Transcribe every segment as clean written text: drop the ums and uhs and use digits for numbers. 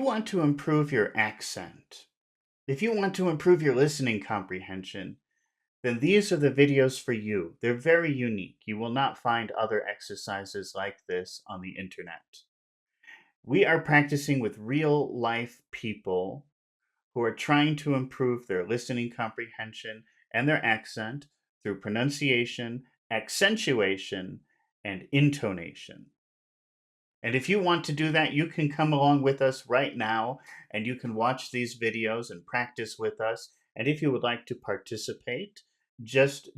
you want to improve your accent, if you want to improve your listening comprehension, then these are the videos for you. They're very unique. You will not find other exercises like this on the internet. We are practicing with real life people who are trying to improve their listening comprehension and their accent through pronunciation, accentuation, and intonation. And if you want to do that, you can come along with us right now and you can watch these videos and practice with us. And if you would like to participate, just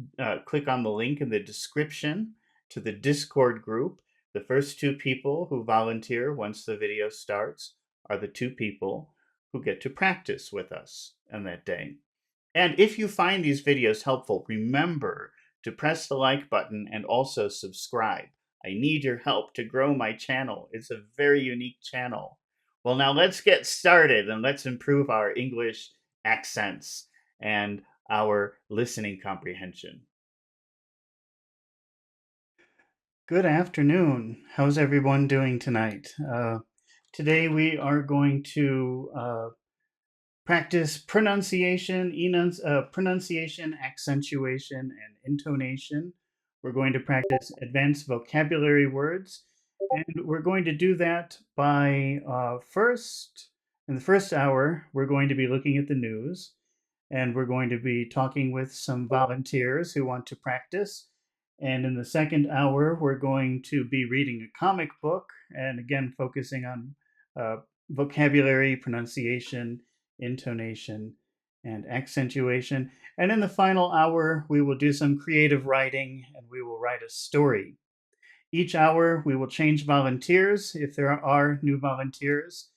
click on the link in the description to the Discord group. The first two people who volunteer once the video starts are the two people who get to practice with us on that day. And if you find these videos helpful, remember to press the like button and also subscribe. I need your help to grow my channel. It's a very unique channel. Well, now let's get started and let's improve our English accents and our listening comprehension. Good afternoon. How's everyone doing tonight? Today we are going to practice pronunciation, accentuation, and intonation. We're going to practice advanced vocabulary words, and we're going to do that by in the first hour, we're going to be looking at the news, and we're going to be talking with some volunteers who want to practice. And in the second hour, we're going to be reading a comic book, and again, focusing on vocabulary, pronunciation, intonation, and accentuation. And in the final hour, we will do some creative writing and we will write a story. Each hour, we will change volunteers if there are new volunteers.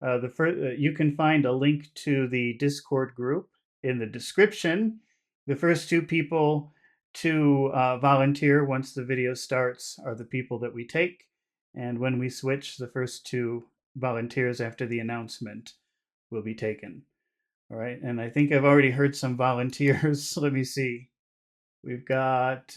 You can find a link to the Discord group in the description. The first two people to volunteer once the video starts are the people that we take. And when we switch, the first two volunteers after the announcement will be taken. All right, and I think I've already heard some volunteers. Let me see. We've got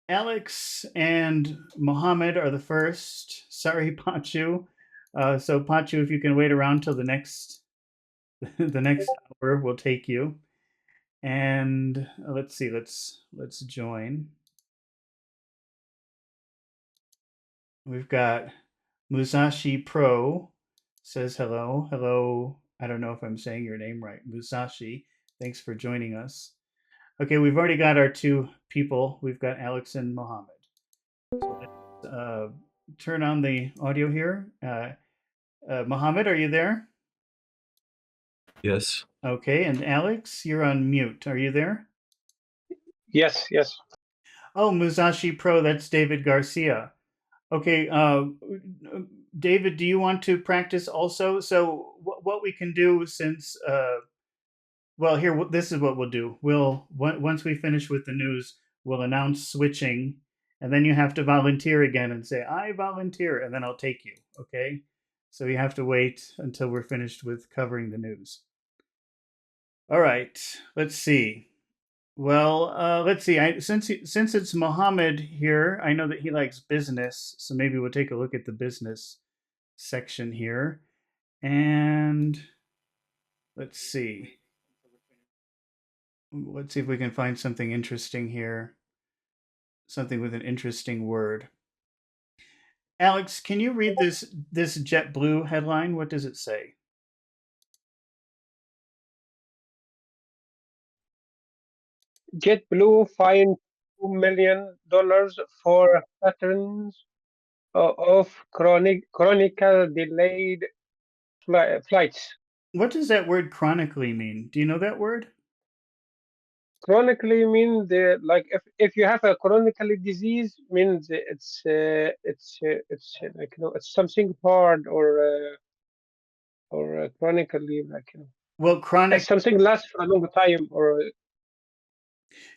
Alex and Mohammed are the first. Sorry, Pachu. So Pachu, if you can wait around till the next hour, we'll take you. And let's see. Let's join. We've got Musashi Pro says hello. Hello. I don't know if I'm saying your name right. Musashi, thanks for joining us. Okay, we've already got our two people. We've got Alex and Mohammed. So let's turn on the audio here. Mohammed, are you there? Yes. Okay, and Alex, you're on mute. Are you there? Yes, yes. Oh, Musashi Pro, that's David Garcia. Okay, David, do you want to practice also? So what we can do since, well, here, this is what we'll do. Once we finish with the news, we'll announce switching, and then you have to volunteer again and say, I volunteer, and then I'll take you, okay? So you have to wait until we're finished with covering the news. All right, let's see. Well, let's see. Since it's Mohammed here, I know that he likes business, so maybe we'll take a look at the business section here. And let's see. Let's see if we can find something interesting here. Something with an interesting word. Alex, can you read this JetBlue headline? What does it say? JetBlue fined $2 million for patterns of chronicle delayed flights. What does that word chronically mean? Do you know that word? Chronically means like if you have a chronic disease, means it's like it's something hard or chronically like Well, chronic. it's something lasts for a long time or.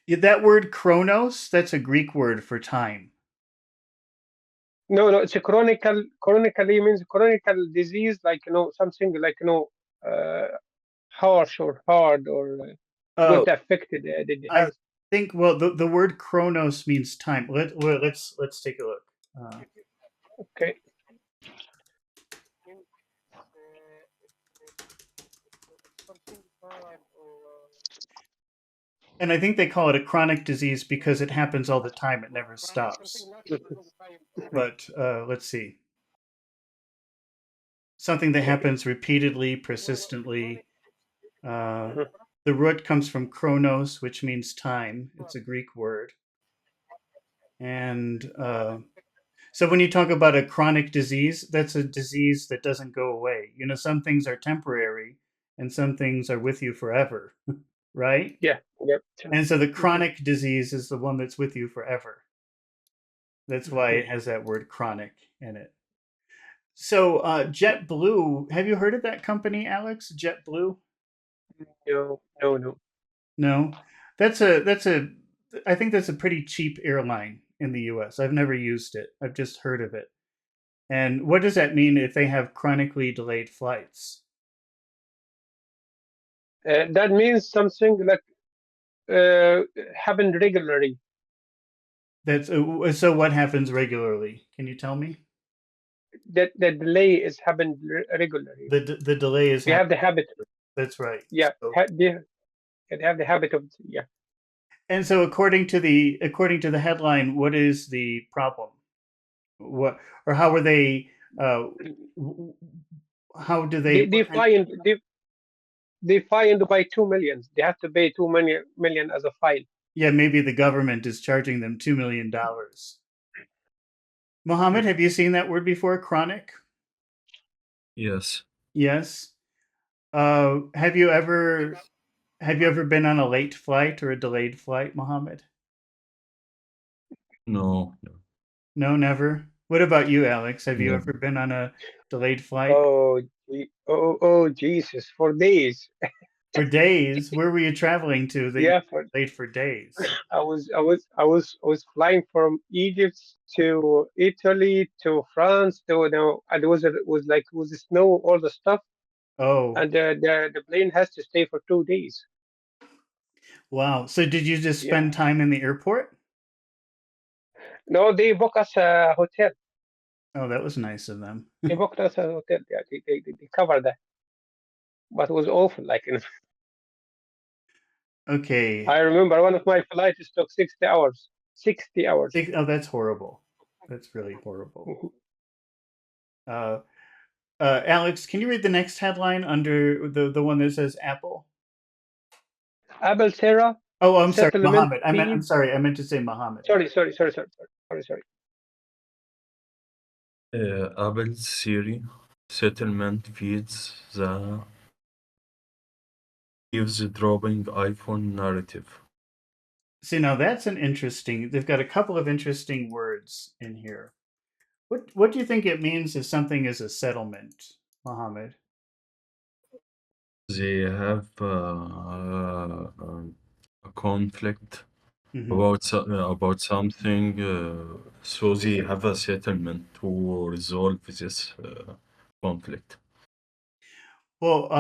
That word chronos, that's a Greek word for time. No, it's a chronically means chronical disease, like something like harsh or hard or Oh, got affected the I health. think the word chronos means time. Let's take a look. Okay. And I think they call it a chronic disease because it happens all the time. It never stops. But let's see. Something that happens repeatedly, persistently. Uh, the root comes from chronos, which means time. It's a Greek word. And so when you talk about a chronic disease, that's a disease that doesn't go away. You know, some things are temporary and some things are with you forever, right? Yeah. Yep. And so the Mhm. chronic disease is the one that's with you forever. That's why Mhm. it has that word chronic in it. So JetBlue, have you heard of that company, Alex? JetBlue? No, no, no. No, that's a I think that's a pretty cheap airline in the U.S. I've never used it. I've just heard of it. And what does that mean if they have chronically delayed flights? That means something like uh, happened regularly. That's so. What happens regularly? Can you tell me? That the delay is happened regularly. The delay is They have the happening. habit. That's right. Yeah, So they have the habit of, yeah. and so according to the headline, what is the problem? What or how are they? Uh, how do they? They What they kind? fined they fined by 2 million. They have to pay 2 million as a fine. Yeah, maybe the government is charging them $2 million. Mohammed, have you seen that word before? Chronic? Yes. Yes. Have you ever been on a late flight or a delayed flight, Mohammed? No. No. No, never. What about you, Alex? Have you Never. ever been on a delayed flight? Oh, Jesus, for days. For days? Where were you traveling to that you Yeah, were late for days? I was flying from Egypt to Italy to France. And it was snow, all the stuff, Oh, and the plane has to stay for 2 days. wow. So did you just Yeah. spend time in the airport? No, they book us a hotel. Oh, that was nice of them. They booked us a hotel. Yeah, they covered that, but it was awful. Like, Okay. I remember one of my flights took 60 hours. 60 hours. Oh, that's horrible. That's really horrible. Mhm. Uh, Alex, can you read the next headline under the one that says Apple? Abel Terra Oh, I'm sorry, settlement Mohammed. I'm fees. sorry. I meant to say Mohammed. Sorry. Apple's Siri settlement feeds the eavesdropping iPhone narrative. See, now that's an interesting. They've got a couple of interesting words in here. What do you think it means if something is a settlement, Mohammed? They have a conflict Hmm. about something, so they have a settlement to resolve this conflict. Well,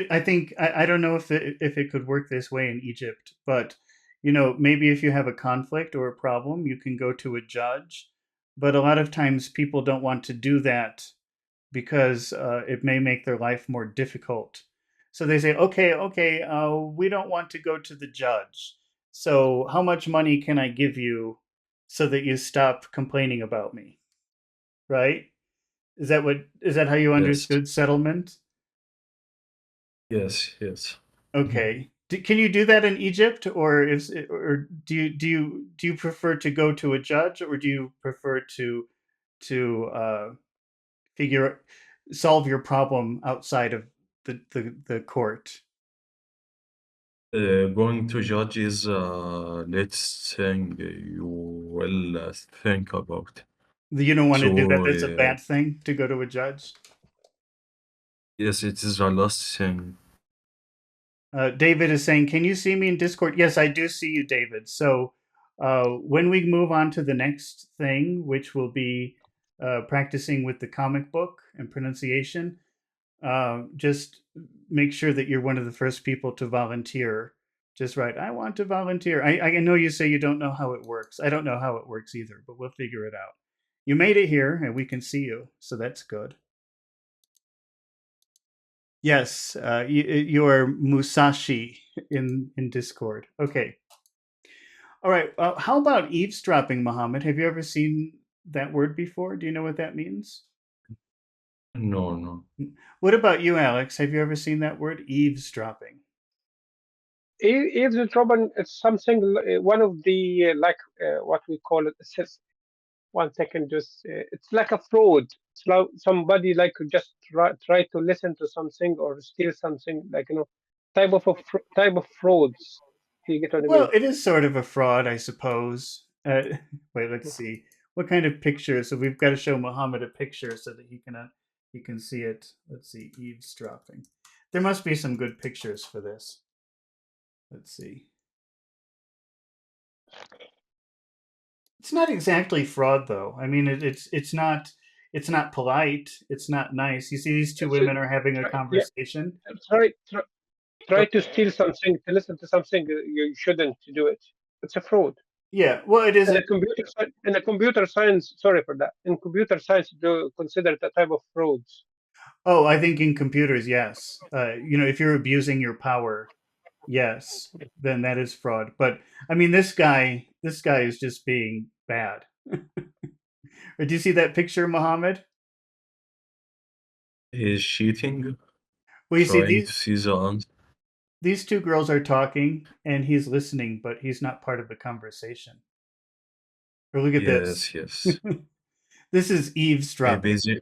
I think I don't know if it could work this way in Egypt, but maybe if you have a conflict or a problem, you can go to a judge. But a lot of times people don't want to do that because it may make their life more difficult. So they say, okay, we don't want to go to the judge. So how much money can I give you so that you stop complaining about me? Right? Is that how you Yes, understood settlement? yes. Okay. Can you do that in Egypt, or do you prefer to go to a judge, or do you prefer to figure solve your problem outside of the court? Going to judge is let's thing you will think about. You don't want to do that. So That's a bad thing to go to a judge. yes, it is the last thing. David is saying, "Can you see me in Discord?" Yes, I do see you, David. So when we move on to the next thing, which will be practicing with the comic book and pronunciation, just make sure that you're one of the first people to volunteer. Just write, I want to volunteer. I know you say you don't know how it works. I don't know how it works either, but we'll figure it out. You made it here and we can see you, so that's good. Yes, you are Musashi in Discord. Okay. All right. How about eavesdropping, Mohammed? Have you ever seen that word before? Do you know what that means? No, no. What about you, Alex? Have you ever seen that word, eavesdropping? Eavesdropping, it's something, one of the, what we call it, one second, just, it's like a fraud. It's like somebody like just try to listen to something or steal something, like, type of frauds. Do you get what I Well, mean? it is sort of a fraud, I suppose. Wait, let's see. What kind of picture? So we've got to show Mohammed a picture so that he can see it. Let's see, eavesdropping. There must be some good pictures for this. Let's see. It's not exactly fraud, though. I mean, it's not polite. It's not nice. You see, these two It's a, women are having a yeah, conversation. try, try Oh, try to steal something, to listen to something, you shouldn't do it. It's a fraud. yeah. Well, it is. In a computer science, sorry for that. In computer science, do consider it a type of frauds. Oh, I think in computers, yes. If you're abusing your power, yes, then that is fraud. But I mean, this guy is just being bad. Do you see that picture, Mohammed? He's cheating, Well, you see trying to see the answer. these two girls are talking, and he's listening, but he's not part of the conversation. Or look at this. Yes, yes. This is eavesdropping. Maybe the,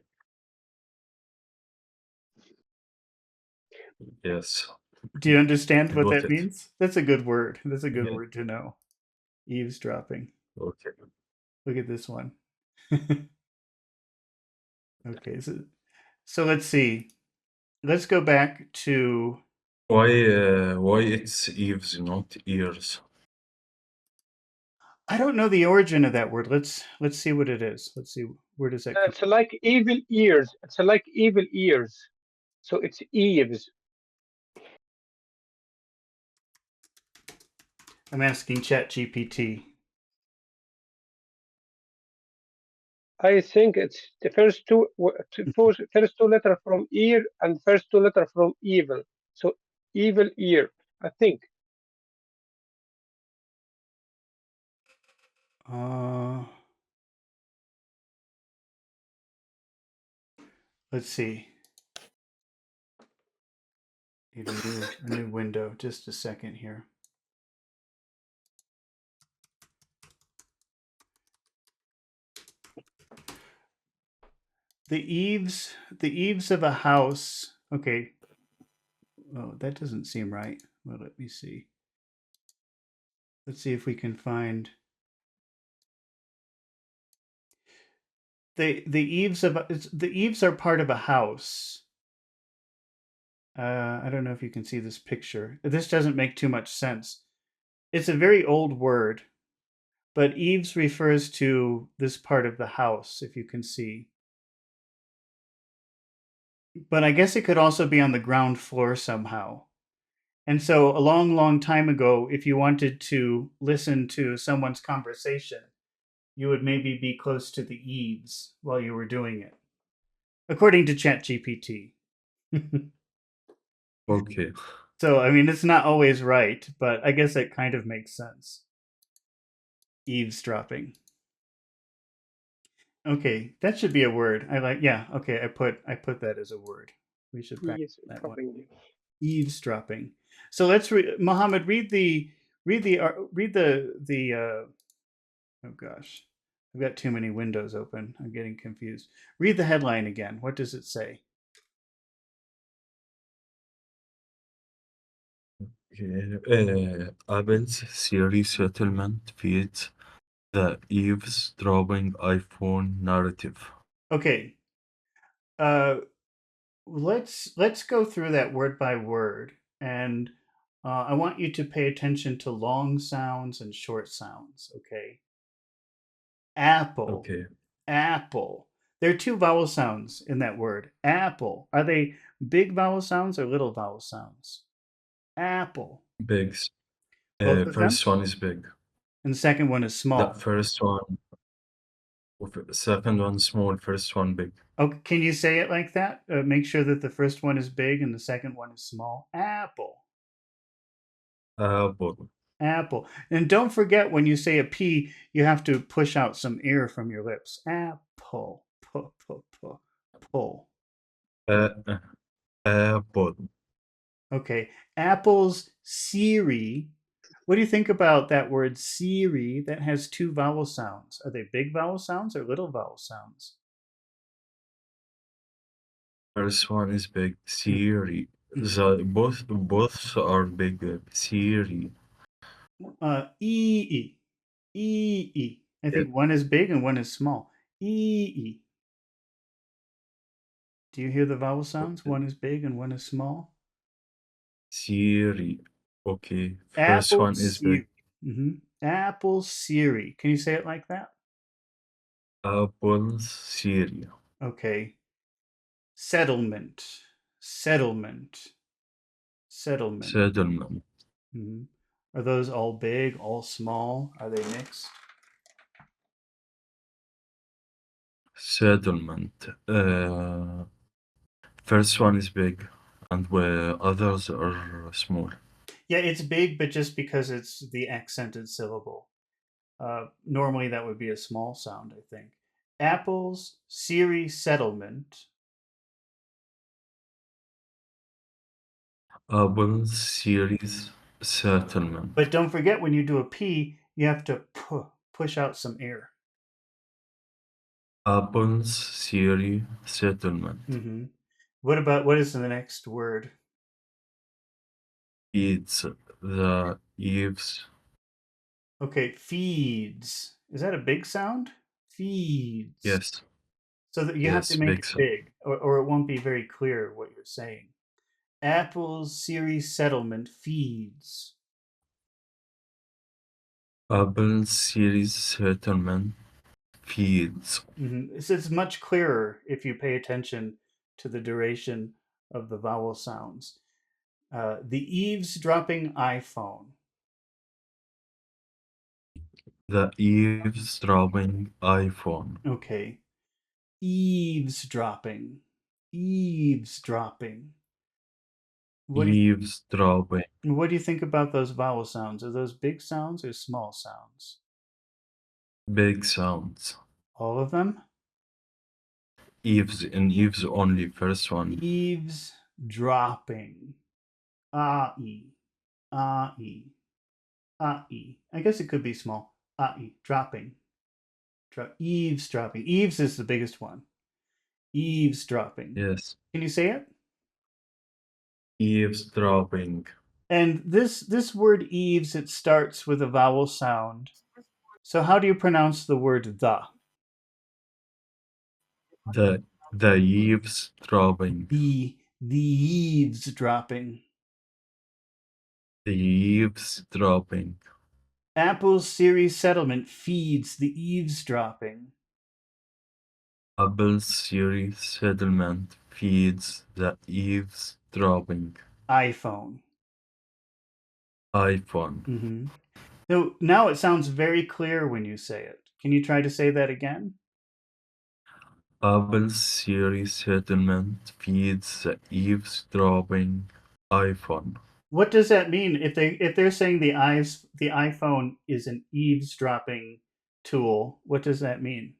yes, Do you understand I what got that it. means? That's a good word. That's a good Yeah, word to know. Eavesdropping. okay. Look at this one. Okay, so let's see. Let's go back to. Why it's eaves, not ears? I don't know the origin of that word. Let's see what it is. Let's see, where does that come. It's like evil ears. It's like evil ears. So it's eaves. I'm asking ChatGPT. I think it's the first two letter from ear and first two letter from evil. So evil ear, I think. Uh, let's see. Need a new window. Just a second here. The eaves of a house. Okay. Oh, that doesn't seem right. Well, let me see. Let's see if we can find the eaves are part of a house. I don't know if you can see this picture. This doesn't make too much sense. It's a very old word, but eaves refers to this part of the house, if you can see. But I guess it could also be on the ground floor somehow. And so a long, long time ago, if you wanted to listen to someone's conversation, you would maybe be close to the eaves while you were doing it, according to ChatGPT. Okay. So, I mean, it's not always right, but I guess it kind of makes sense. Eavesdropping. Okay, that should be a word. Yeah, okay, I put that as a word. We should practice Yes, that one. probably. Eavesdropping. So let's Mohammed, read the oh gosh. I've got too many windows open. I'm getting confused. Read the headline again. What does it say? Apple's Siri settlement feeds the eavesdropping iPhone narrative. Okay. Uh let's go through that word by word, and I want you to pay attention to long sounds and short sounds. Okay. Apple. Okay, Apple. There are two vowel sounds in that word. Apple. Are they big vowel sounds or little vowel sounds? Apple. bigs. Both of them? First one is big. And the second one is The small. first one, Second one small, first one big. Oh, can you say it like that? Make sure that the first one is big and the second one is small. Apple. Apple. Apple. And don't forget when you say a P, you have to push out some air from your lips. Apple. Pull. Uh, Apple. Okay. Apple's Siri. What do you think about that word Siri that has two vowel sounds? Are they big vowel sounds or little vowel sounds? First one is big. Siri. Both are big. Siri. E. E. I Yeah. think one is big and one is small. E. Do you hear the vowel sounds? One is big and one is small. Siri. Okay. First Apple one is big. Siri. Apple Siri. Can you say it like that? Apple Siri. Okay. Settlement. Settlement. Mhm. Are those all big, all small? Are they mixed? Settlement. First one is big, and where others are small. Yeah, it's big, but just because it's the accented syllable. Normally that would be a small sound, I think. Apple's Siri settlement. Apple Series Settlement. But don't forget when you do a P, you have to push out some air. Apple's Siri Settlement. Mm-hmm. What is the next word? It's the eaves. Okay, feeds. Is that a big sound? Feeds. Yes. So that you have to Yes, make big it sound. big, or it won't be very clear what you're saying. Apple's Siri settlement feeds. Apple Series Settlement feeds. Mm-hmm. So it's much clearer if you pay attention to the duration of the vowel sounds. The eavesdropping iPhone. The eavesdropping iPhone. Okay. Eavesdropping. Eavesdropping. Eavesdropping. What do you think about those vowel sounds? Are those big sounds or small sounds? Big sounds. All of them? Eaves in eaves only, first one. Eavesdropping. Ah-e. Ah-e. Ah-e. I guess it could be small. Ah-e. Dropping. Eavesdropping. Eaves is the biggest one. Eavesdropping. Yes. Can you say it? Eavesdropping. And this word eaves, it starts with a vowel sound. So how do you pronounce the word the? The eavesdropping. The eavesdropping. The eavesdropping. Apple's Siri settlement feeds the eavesdropping. Apple Siri settlement feeds the eavesdropping. iPhone. iPhone. Mm-hmm. So now it sounds very clear when you say it. Can you try to say that again? Apple Siri settlement feeds the eavesdropping iPhone. What does that mean? If they're saying the iPhone is an eavesdropping tool, what does that mean?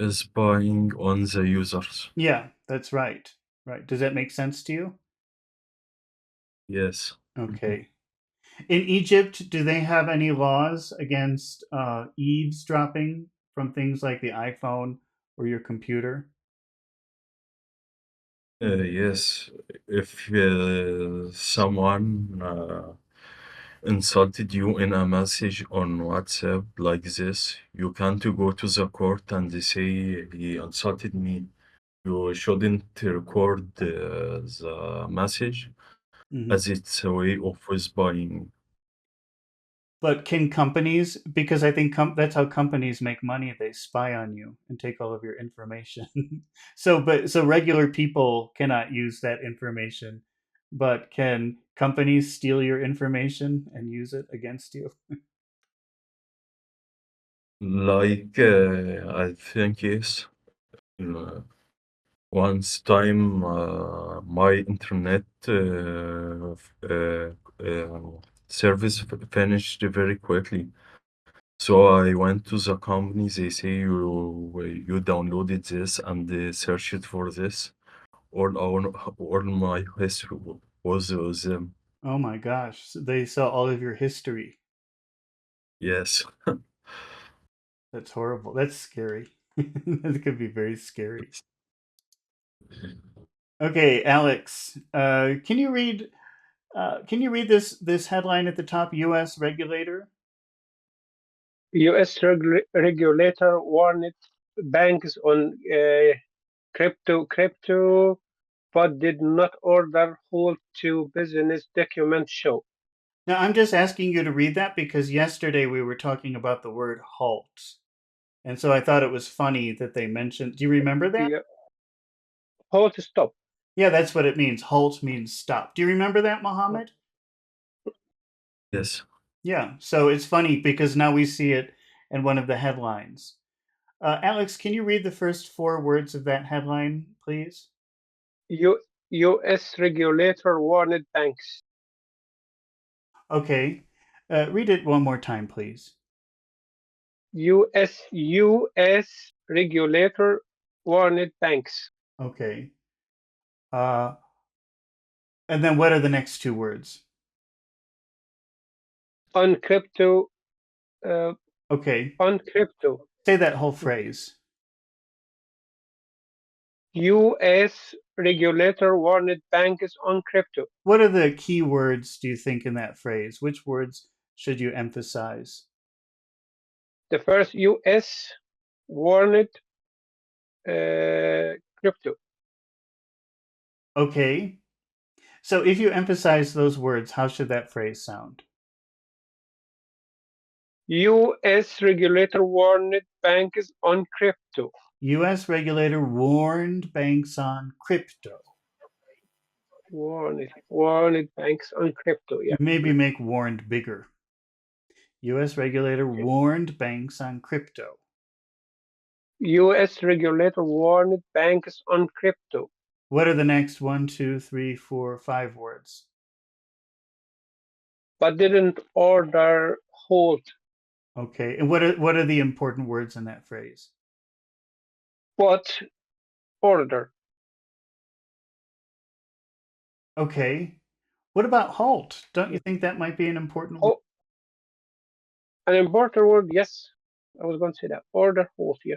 Spying on the users. Yeah, that's right. Right. Does that make sense to you? Yes. Okay. In Egypt, do they have any laws against eavesdropping from things like the iPhone or your computer? Yes. If someone insulted you in a message on WhatsApp like this, you can't go to the court and say he insulted me. You shouldn't record the message Mm-hmm. as it's a way of spying. But can companies, because I think that's how companies make money, they spy on you and take all of your information. So regular people cannot use that information, but can companies steal your information and use it against you? Like, I think yes. Uh, Once time, my internet service finished very quickly. So I went to the company. They say you downloaded this and searched for this. All my history was with them. Oh my gosh. So they saw all of your history. Yes. That's horrible. That's scary. That could be very scary. Okay, Alex, can you read this headline at the top? U.S. regulator. U.S. regulator warned banks on crypto, but did not order halt to business document show. Now, I'm just asking you to read that because yesterday we were talking about the word halt, and so I thought it was funny that they mentioned. Do you remember that? Yeah, halt stop. Yeah, that's what it means. Halt means stop. Do you remember that, Mohammed? Yes. Yeah. So it's funny because now we see it in one of the headlines. Alex, can you read the first four words of that headline, please? U.S. regulator warned banks. Okay. Read it one more time, please. U.S. regulator warned banks Okay. Uh, and then what are the next two words? on crypto. Okay. On crypto. Say that whole phrase. U.S. regulator warned banks on crypto. What are the key words, do you think, in that phrase? Which words should you emphasize? The first U.S. warned crypto. Okay. So if you emphasize those words, how should that phrase sound? U.S. regulator warned banks on crypto. U.S. regulator warned banks on crypto. Warned banks on crypto. Yeah. Maybe make warned bigger. U.S. regulator warned banks on crypto. U.S. regulator warned banks on crypto. What are the next 1, 2, 3, 4, 5 words? But didn't order halt. Okay. And what are the important words in that phrase? But order. Okay. What about halt? Don't you think that might be an important word? Oh, an important word. Yes, I was going to say that. Order halt. Yeah.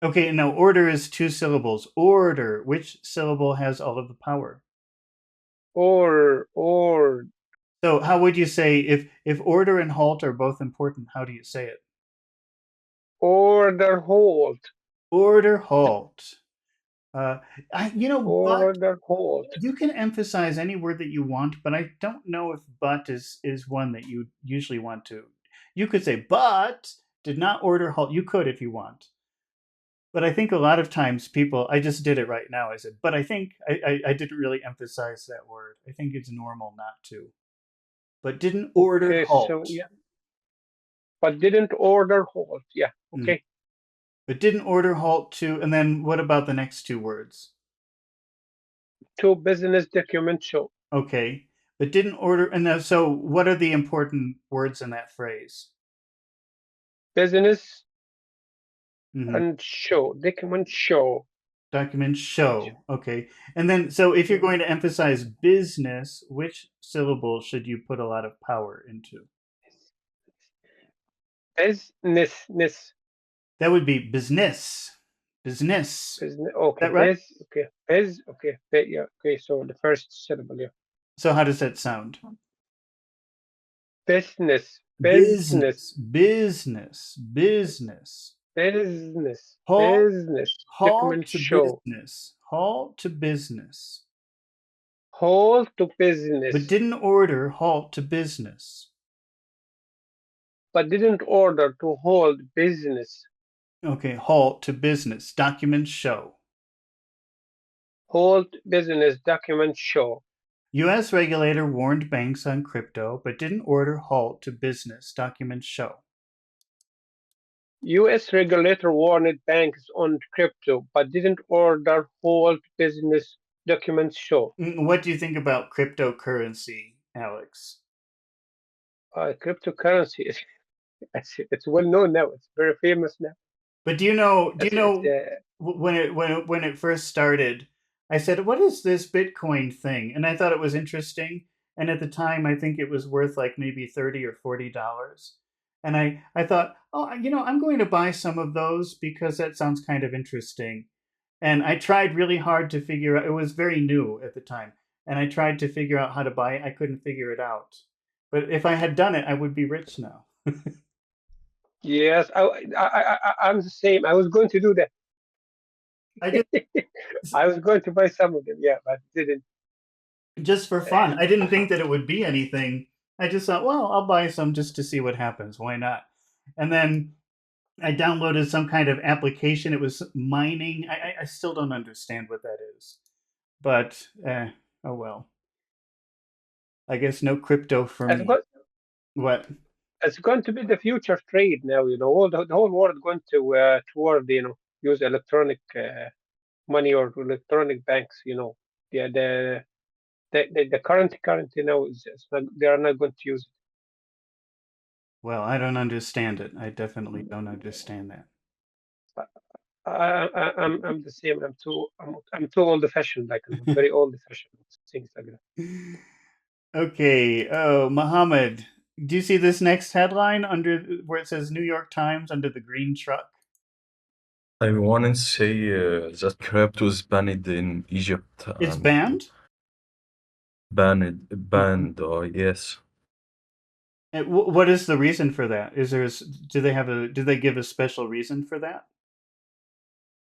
Okay, now order is 2 syllables. Order. Which syllable has all of the power? Or So how would you say if order and halt are both important, how do you say it? order halt. Order halt. But Order halt. you can emphasize any word that you want, but I don't know if but is one that you usually want to. You could say but did not order halt. You could if you want. But I think a lot of times people, I just did it right now. I said, but I think I didn't really emphasize that word. I think it's normal not to. But didn't order Okay, halt. so yeah. But didn't order halt. Yeah. Okay. But didn't order halt to, and then what about the next two words? To business document show. Okay. But didn't order, and so what are the important words in that phrase? Business Mhm. and show. Document show. Document show. Okay. And then, so if you're going to emphasize business, which syllable should you put a lot of power into? Business. That would be business. Business. Business. Okay. Is that right? Okay. Biz. Okay. Yeah. Okay. So the first syllable. Yeah. So how does that sound? Business. Business. Business. Business. Business. Halt. Business. Halt Document to show. business. Halt to business. Halt to business. But didn't order halt to business. But didn't order to hold business. Okay, halt to business. Documents show. Halt business documents show. U.S. regulator warned banks on crypto, but didn't order halt to business. Documents show. U.S. regulator warned banks on crypto, but didn't order hold business documents show. What do you think about cryptocurrency, Alex? Cryptocurrency is it's well known now. It's very famous now. But do you know? Do you It's know when it first started? I said, "What is this Bitcoin thing?" And I thought it was interesting. And at the time, I think it was worth like maybe $30 or $40. And I thought, oh, I'm going to buy some of those because that sounds kind of interesting. And I tried really hard to figure out. It was very new at the time, and I tried to figure out how to buy it. I couldn't figure it out. But if I had done it, I would be rich now. yes, I'm the same. I was going to do that. I just I was going to buy some of them, yeah, but didn't. just for fun. I didn't think that it would be anything. I just thought, well, I'll buy some just to see what happens. Why not? And then I downloaded some kind of application. It was mining. I still don't understand what that is, but oh well. I guess no crypto for It's me. going, What? it's going to be the future trade now. All the whole world going to toward use electronic money or electronic banks. Yeah, the current currency now is not, they are not going to use Well, I don't understand it. I definitely don't understand that. it. I'm the same. I'm too old fashioned. Like I'm very old fashioned. Things like that. Okay. Oh, Mohammed, do you see this next headline under where it says New York Times under the green truck? I want to say that crypto is banned in Egypt It's and banned. banned. Yes, What is the reason for that? Do they give a special reason for that?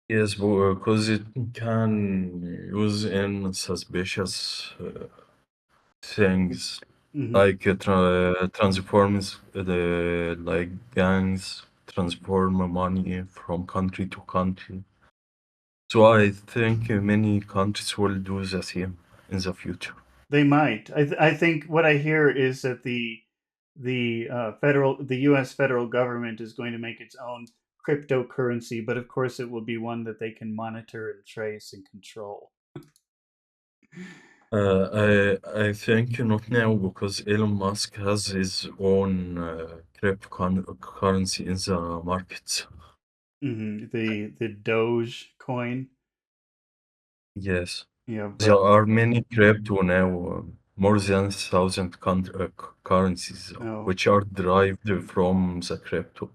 yes, because it can use in suspicious things Hmm. like transforms the like gangs transform money from country to country. So I think many countries will do the same in the future. They might. I think what I hear is that the U.S. federal government is going to make its own cryptocurrency, but of course it will be one that they can monitor and trace and control. I think not now because Elon Musk has his own cryptocurrency in the markets. The Doge coin. Yes, Yeah, there but are many crypto now, more than 1,000 currencies, no, which are derived from the crypto.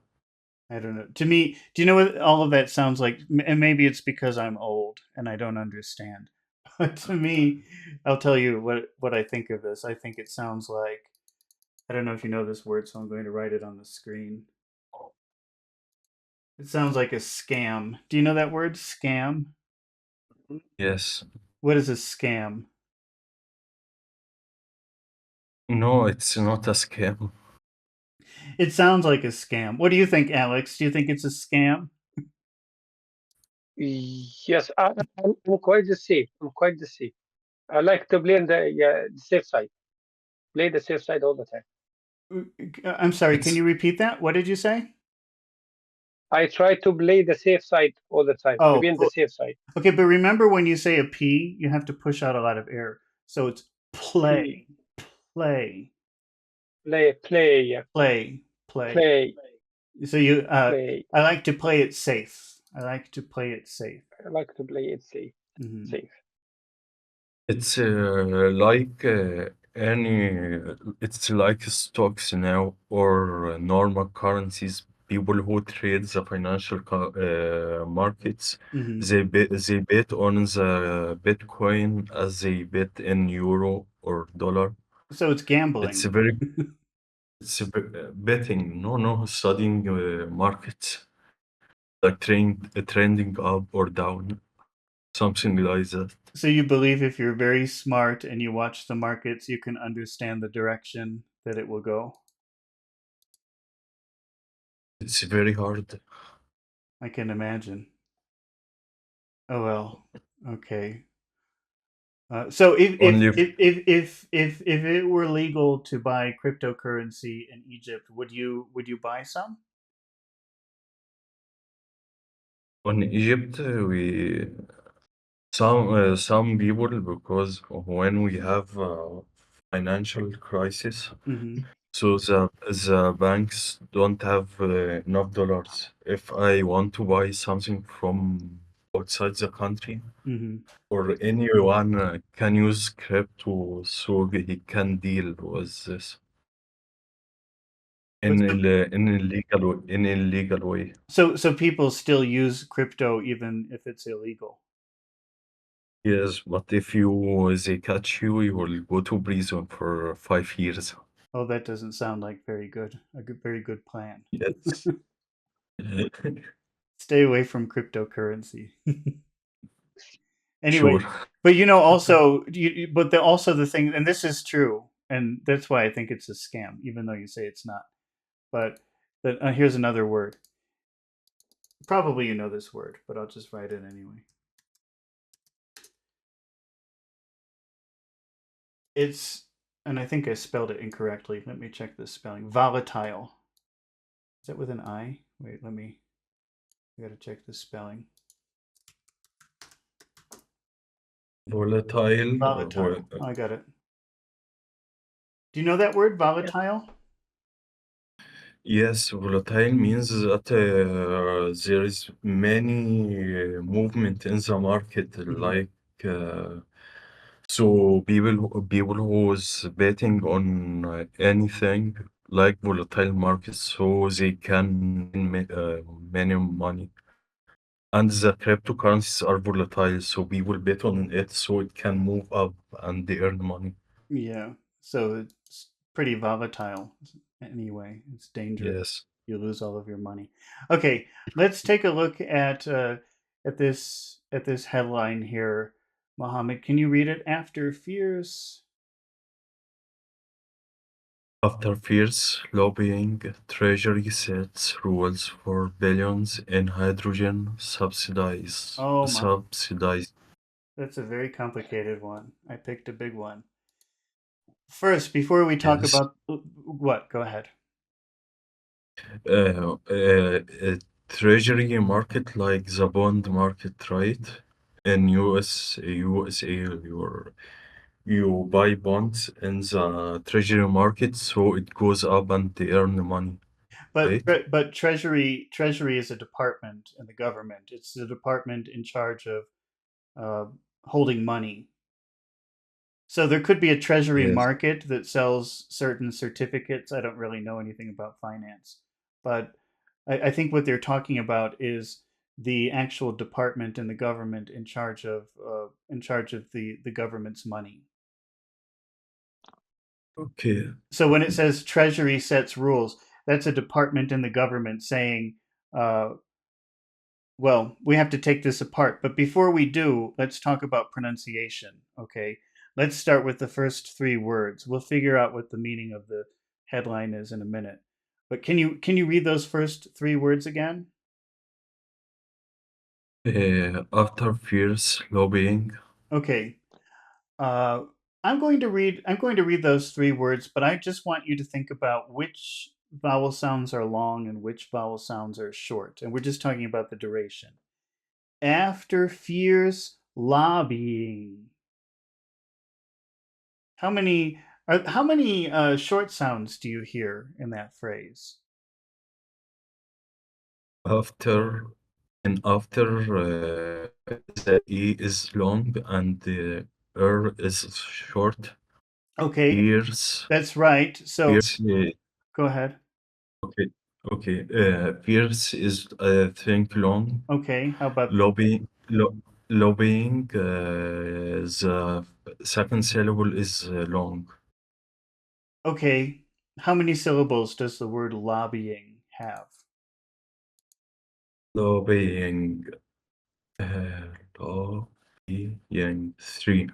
I don't know. To me, do you know what all of that sounds like? And maybe it's because I'm old and I don't understand. But to me, I'll tell you what I think of this. I think it sounds like, I don't know if you know this word, so I'm going to write it on the screen. It sounds like a scam. Do you know that word, scam? Yes. What is a scam? No, it's not a scam. It sounds like a scam. What do you think, Alex? Do you think it's a scam? Yes, I'm quite the same. I'm quite the same. I like to play in the safe side. Play the safe side all the time. I'm sorry, can It's you repeat that? What did you say? I try to play the safe side all the time. To Oh, be in the safe side. okay, but remember when you say a P, you have to push out a lot of air. So it's P. play, play, Play, yeah. play, play. Play, So play. I like to play it safe. I like to play it safe. I like to play it safe. Hmm. Safe. it's like it's like stocks now or normal currencies. People who trade the financial markets, Hmm. they bet on the Bitcoin as they bet in euro or dollar. So it's It's gambling. very it's betting. No, studying markets like trending up or down, something like that. So you believe if you're very smart and you watch the markets, you can understand the direction that it will go. It's very hard. I can imagine. Oh well. Okay. So Only if it were legal to buy cryptocurrency in Egypt, would you buy some? on Egypt, we some people, because when we have financial crisis, Mm-hmm. so the banks don't have enough dollars. If I want to buy something from outside the country, Mm-hmm. or anyone can use crypto, so he can deal with this But so, in a legal way. so people still use crypto even if it's illegal. Yes, but if they catch you, you will go to prison for 5 years. Oh, that doesn't sound like very good plan. Yes. Stay away from cryptocurrency. Sure. Anyway, but also also the thing, and this is true, and that's why I think it's a scam, even though you say it's not. But here's another word. Probably you know this word, but I'll just write it anyway. It's, and I think I spelled it incorrectly. Let me check the spelling. Volatile. Is that with an I? Wait, I gotta check the spelling. Volatile. Volatile. Oh, I got it. Do you know that word, volatile? Yes, volatile means that there is many movement in the market, Mhm. like so people who is betting on anything like volatile markets, so they can make many money. And the cryptocurrencies are volatile, so people bet on it, so it can move up and they earn money. Yeah. So it's pretty volatile anyway. It's dangerous. Yes. You lose all of your money. Okay, let's take a look at this headline here. Mohammed, can you read it? After fears. After fierce lobbying, Treasury sets rules for billions in hydrogen Oh my, subsidize. that's a very complicated one. I picked a big one. First, before we talk Yes. about what, go ahead. A treasury market like the bond market, right? In USA, you buy bonds in the treasury market, so it goes up and they earn the money, But right? Treasury is a department in the government. It's the department in charge of uh, holding money. So there could be a treasury Yes. market that sells certain certificates. I don't really know anything about finance, but I think what they're talking about is the actual department in the government in charge of the government's money. Okay. So when it says Treasury sets rules, that's a department in the government saying, uh, well, we have to take this apart. But before we do, let's talk about pronunciation. Okay. Let's start with the first three words. We'll figure out what the meaning of the headline is in a minute. But can you read those first three words again? After fierce lobbying, Okay. Uh, I'm going to read those three words, but I just want you to think about which vowel sounds are long and which vowel sounds are short. And we're just talking about the duration. After fierce lobbying. How many short sounds do you hear in that phrase? after after the E is long and the R is short. Okay, Fierce, that's right. So fierce. go ahead. Okay, okay. Fierce is think long. Okay, how about Lobby, lobbying. The second syllable is long. okay? How many syllables does the word lobbying have? Lobbying. Uh, lobbying. Three.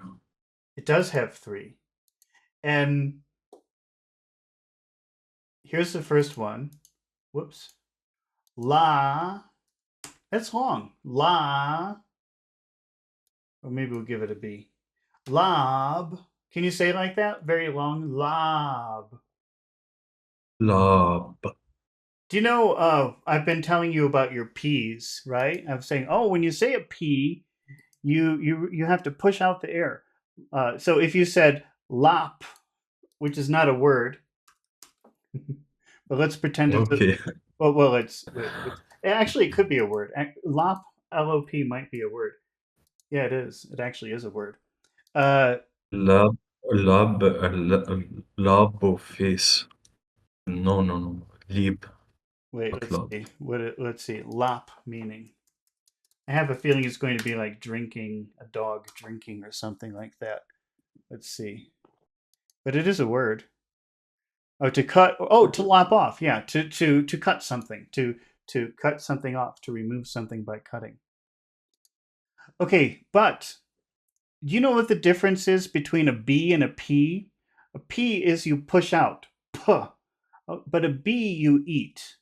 It does have three. And here's the first one. Whoops. La. That's long. La. Or maybe we'll give it a B. Lob. Can you say it like that? Very long. Lob. Lob. Do you know, I've been telling you about your P's, right? I'm saying, oh, when you say a P, you have to push out the air. So if you said lop, which is not a word, but let's pretend it's a, Okay. well, actually it could be a word. Lop, L-O-P might be a word. Yeah, it is. It actually is a word. Uh, Lab, lab of face. No, no, no. Leap, wait, not let's lab. see. Let's see. Lop meaning. I have a feeling it's going to be like drinking, a dog drinking or something like that. Let's see. But it is a word. Oh, to cut. Oh, to lop off. Yeah, to cut something. To cut something off. To remove something by cutting. Okay, but do you know what the difference is between a B and a P? A P is you push out. Puh. But a B you eat.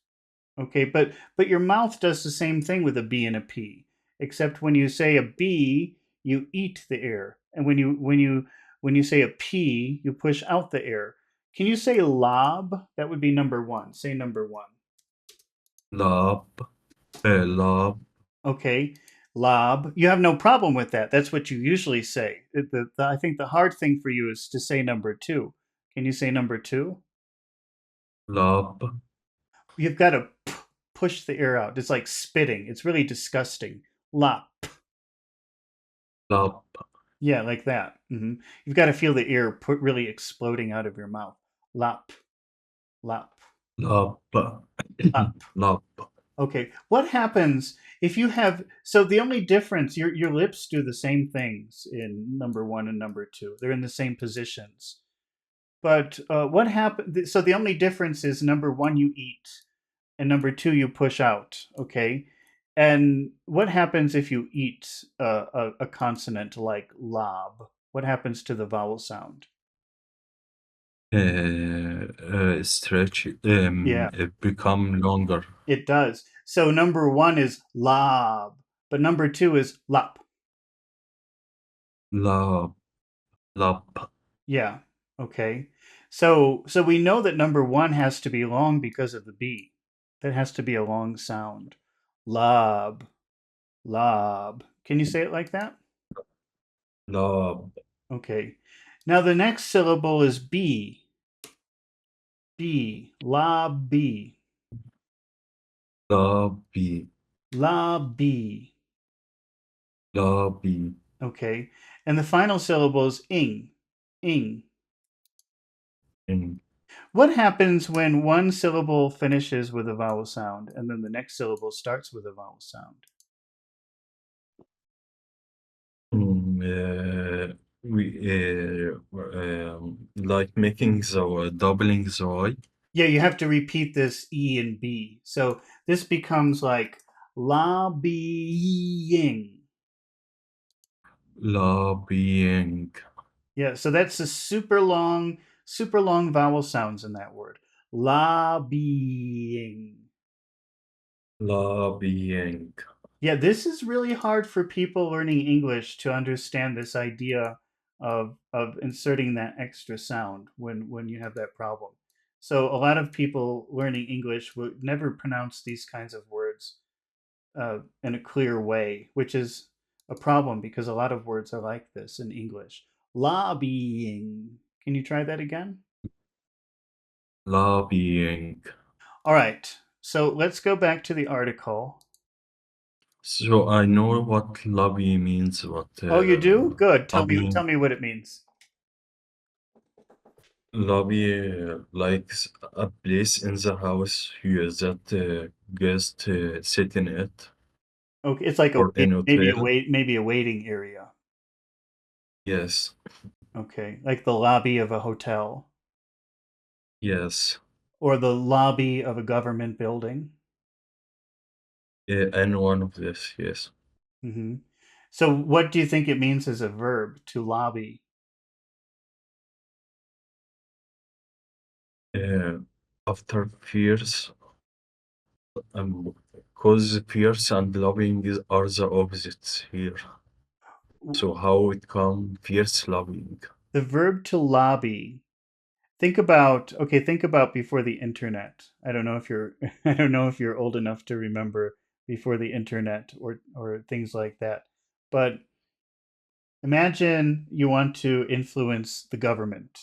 Okay, but your mouth does the same thing with a B and a P, except when you say a B, you eat the air, and when you say a P, you push out the air. Can you say lob? That would be number one. Say number one. Lab, lab, Okay, lob. You have no problem with that. That's what you usually say. I think the hard thing for you is to say number two. Can you say number two? lab, You've got to push the air out. It's like spitting. It's really disgusting. Lop. lab, Yeah, like that. You've got to feel the air really exploding out of your mouth. Lop, lop, lab, lop. lab. Okay, what happens if you have? So the only difference, your lips do the same things in number one and number two. They're in the same positions. But what happens? So the only difference is number one you eat, and number two you push out. Okay, and what happens if you eat a consonant like lob? What happens to the vowel sound? Stretch, Yeah, it become longer. it does. So number one is lob, but number two is lop. Lab, lab, Yeah. Okay. So we know that number one has to be long because of the B. That has to be a long sound. Lob, lob. Can you say it like that? lab, Okay. Now the next syllable is B. B. Lob B. labi, Lob B. labi, Okay. And the final syllable is ing. Ing. in, What happens when one syllable finishes with a vowel sound and then the next syllable starts with a vowel sound? like making the doubling the Y. Yeah, you have to repeat this E and B. So this becomes like lobbying. Lobbying, Yeah, so that's the super long vowel sounds in that word. Lobbying. lobbying. Yeah, this is really hard for people learning English to understand this idea of inserting that extra sound when you have that problem. So a lot of people learning English would never pronounce these kinds of words in a clear way, which is a problem because a lot of words are like this in English. Lobbying. Can you try that again? Lobbying. All right. So let's go back to the article. So I know what lobby means, but Oh, you do? Good. lobbying, Tell me what it means. lobby like a place in the house here that guest sit in it Okay, it's like or in hotel. maybe a waiting area. Yes, Okay, like the lobby of a hotel yes, or the lobby of a government building. and one of this, yes. hmm So, what do you think it means as a verb to lobby? Uh, after fears, cause fears and lobbying are the opposites here. So how it come fierce lobbying? The verb to lobby. think about before the internet. I don't know if you're I don't know if you're old enough to remember before the internet or things like that. But imagine you want to influence the government.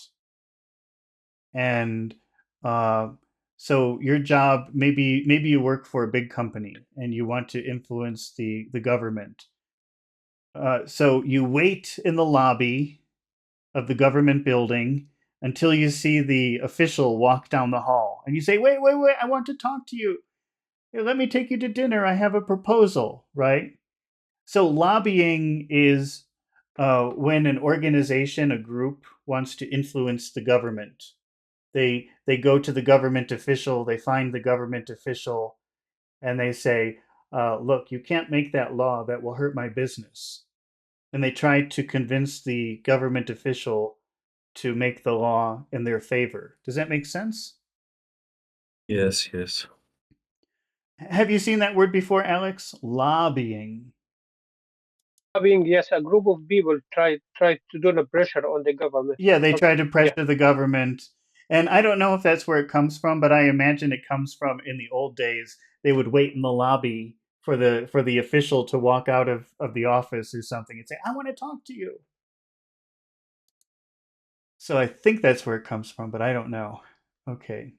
And uh, so your job, maybe you work for a big company and you want to influence the government. So you wait in the lobby of the government building until you see the official walk down the hall, and you say, "Wait, wait, wait! I want to talk to you. Here, let me take you to dinner. I have a proposal." Right? So lobbying is when an organization, a group, wants to influence the government. They go to the government official. They find the government official, and they say, "Look, you can't make that law. That will hurt my business." And they try to convince the government official to make the law in their favor. Does that make sense? Yes, yes. Have you seen that word before, Alex? Lobbying. Having, yes, a group of people try to do the pressure on the government. Yeah, they try to Yeah, pressure the government. And I don't know if that's where it comes from, but I imagine it comes from in the old days. They would wait in the lobby for the official to walk out of the office or something and say, "I want to talk to you." So I think that's where it comes from, but I don't know. Okay.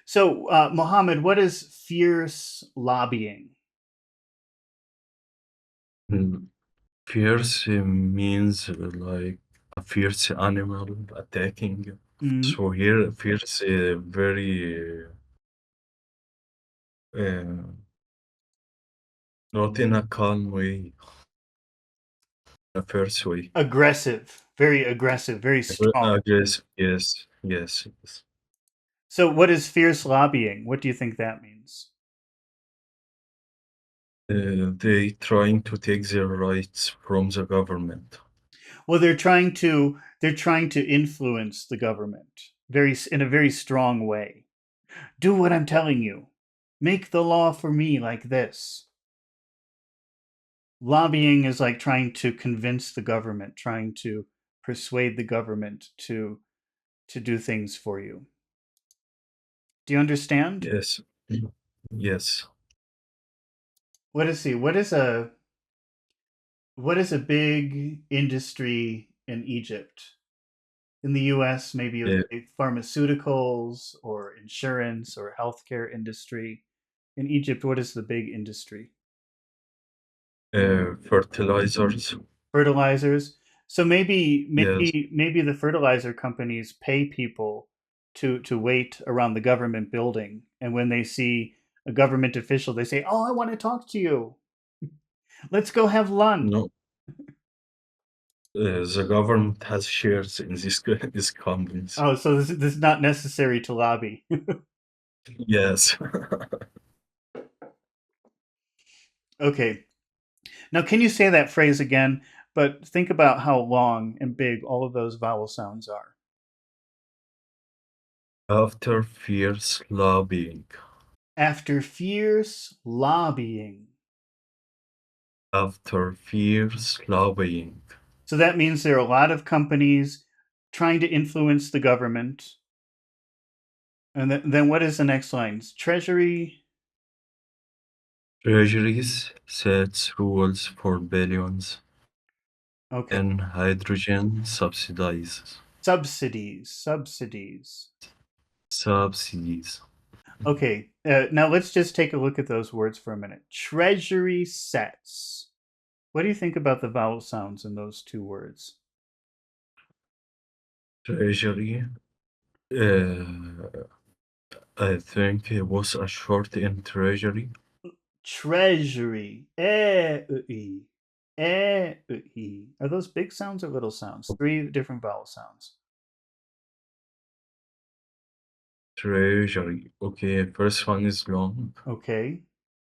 So, Mohammed, what is fierce lobbying? Mm, Fierce means like a fierce animal attacking. Mm, So here, fierce very uh, not in a calm way, a fierce way. aggressive, very strong. Aggressive, yes, yes, yes. So, what is fierce lobbying? What do you think that means? They trying to take their rights from the government. Well, they're trying to influence the government in a very strong way. Do what I'm telling you. Make the law for me like this. Lobbying is like trying to convince the government, trying to persuade the government to do things for you. Do you understand? Yes, yes. What is see? What is a big industry in Egypt? In the US, maybe it would Uh, be pharmaceuticals or insurance or healthcare industry. In Egypt, what is the big industry? Fertilizers. Fertilizers. So Yes. maybe the fertilizer companies pay people to wait around the government building, and when they see a government official, they say, "Oh, I want to talk to you. Let's go have lunch." No, the government has shares in these companies. Oh, so this is not necessary to lobby. Yes. Okay. Now, can you say that phrase again? But think about how long and big all of those vowel sounds are. After fierce lobbying. After fierce lobbying. After fierce lobbying. So that means there are a lot of companies trying to influence the government. And then what is the next line? Treasury. Treasuries sets rules for billions Okay. and hydrogen subsidizes. Subsidies. Subsidies. Okay. Now let's just take a look at those words for a minute. Treasury sets. What do you think about the vowel sounds in those two words? Treasury. Uh, I think it was a short in treasury. Treasury. E. E. Are those big sounds or little sounds? Three different vowel sounds. Treasury. Okay, first one is long. Okay.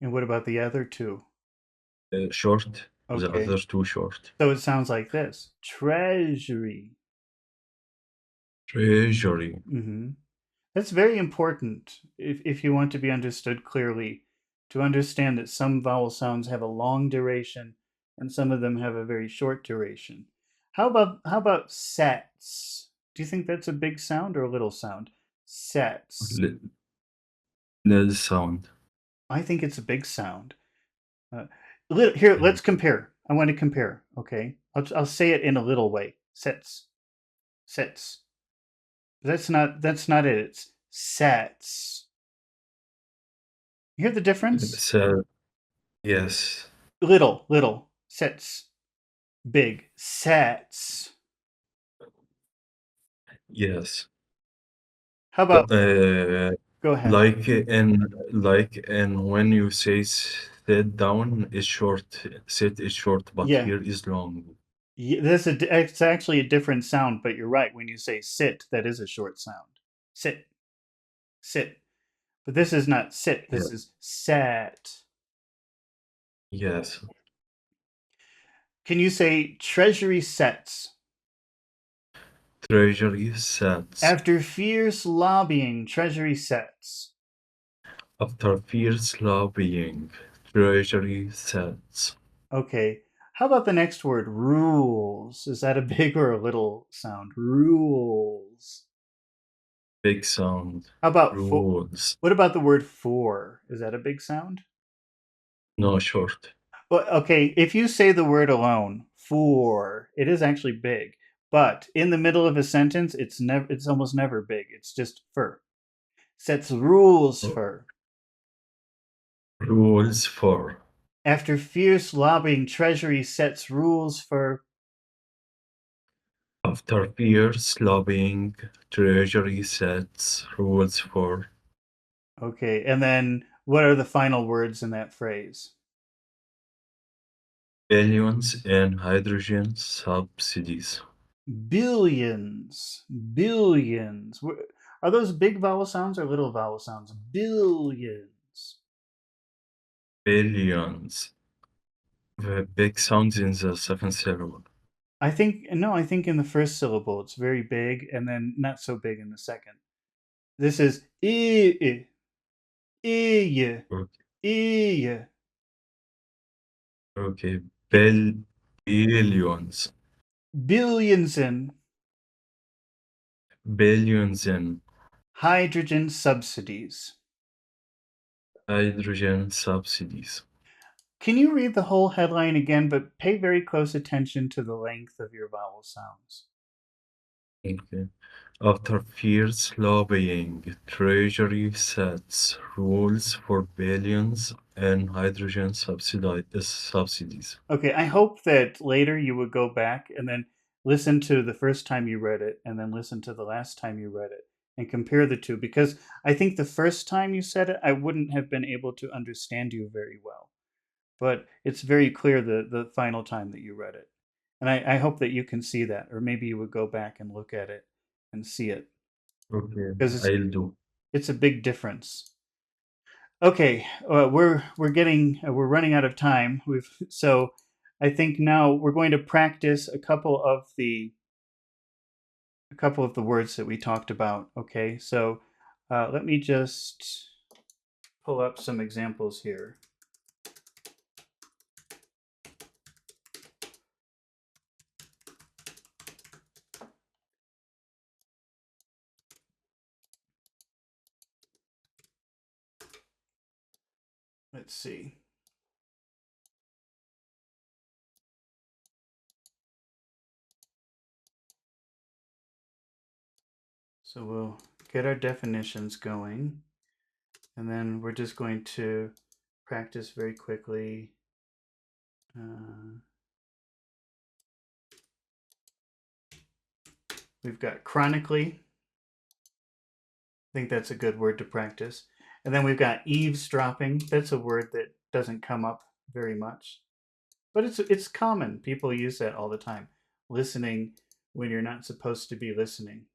And what about the other two? Short. The Okay. other two short. So it sounds like this. Treasury. Treasury. Hmm. That's very important if you want to be understood clearly, to understand that some vowel sounds have a long duration and some of them have a very short duration. How about sets? Do you think that's a big sound or a little sound? Sets. Little sound. I think it's a big sound. Here, let's compare. I want to compare. Okay, I'll say it in a little way. Sets, sets. That's not it. It's sets. You hear the difference? So, yes, Little sets. Big sets. yes. How about Uh, go ahead? like in when you say sit down is short, sit is short, but Yeah, here is long. it's actually a different sound, but you're right. When you say sit, that is a short sound. Sit, sit. But this is not sit. Yeah. This is sat. Yes. Can you say treasury sets? Treasury sets. After fierce lobbying, treasury sets. After fierce lobbying, Treasury sets. Okay. How about the next word, rules? Is that a big or a little sound? Rules. Big sound. How about Rules. what about the word for? Is that a big sound? No short. Well, okay, if you say the word alone, for, it is actually big. But in the middle of a sentence, it's almost never big. It's just for. Sets rules for. Rules for. After fierce lobbying, Treasury sets rules for. After fierce lobbying, Treasury sets rules for Okay, and then what are the final words in that phrase? billions in hydrogen subsidies. Billions. Billions. Are those big vowel sounds or little vowel sounds? Billions. Billions. The big sounds in the second syllable. I think in the first syllable it's very big and then not so big in the second. This is I, Okay. I. Okay. Billions. Billions in Billions in hydrogen subsidies. hydrogen subsidies. Can you read the whole headline again, but pay very close attention to the length of your vowel sounds? Okay. After fierce lobbying, Treasury sets rules for billions in hydrogen subsidies. Okay, I hope that later you would go back and then listen to the first time you read it and then listen to the last time you read it and compare the two because I think the first time you said it, I wouldn't have been able to understand you very well. But it's very clear the final time that you read it. And I hope that you can see that, or maybe you would go back and look at it and see it Okay, because I'll do. it's a big difference. Okay, we're running out of time. So I think now we're going to practice a couple of the words that we talked about. Okay, so let me just pull up some examples here. Let's see. So we'll get our definitions going, and then we're just going to practice very quickly. We've got chronically. I think that's a good word to practice. And then we've got eavesdropping. That's a word that doesn't come up very much, but it's common. People use that all the time. Listening when you're not supposed to be listening.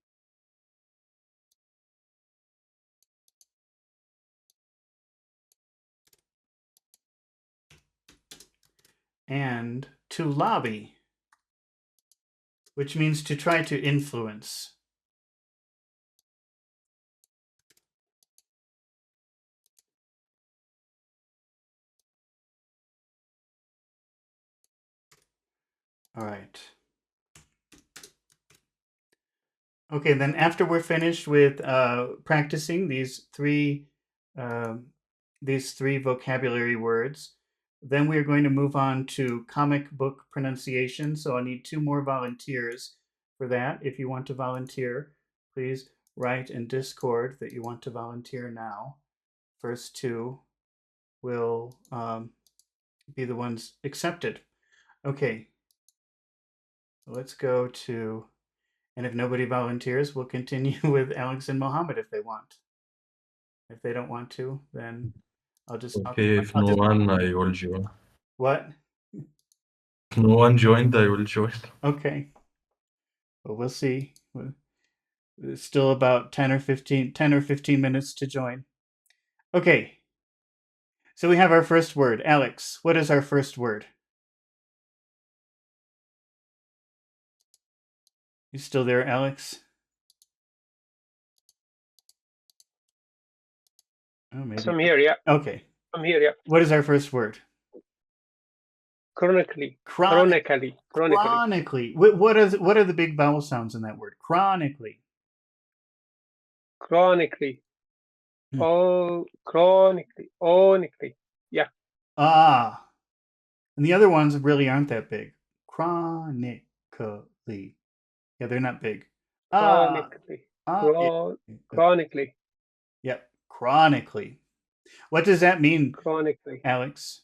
And to lobby, which means to try to influence. All right. Okay, then after we're finished with practicing these three vocabulary words, then we're going to move on to comic book pronunciation. So I need 2 more volunteers for that. If you want to volunteer, please write in Discord that you want to volunteer now. First 2 will be the ones accepted. Okay, let's go to, and if nobody volunteers, we'll continue with Alex and Mohammed if they want. If they don't want to, then I'll just talk. Okay, if no one, I will join. What? If no one joined, I will join. Okay. Well, we'll see. There's still about 10 or 15 minutes to join. Okay. So we have our first word. Alex, what is our first word? You still there, Alex? Oh, maybe. I'm here, yeah. Okay. I'm here, yeah. What is our first word? Chronically. Chronically. What are the big vowel sounds in that word? Chronically. Chronically. Oh, chronically. Chronically. Yeah. Ah. And the other ones really aren't that big. Chronically. Yeah, they're not big. Chronically. Chronically. Yep. Chronically. What does that mean, Chronically. Alex?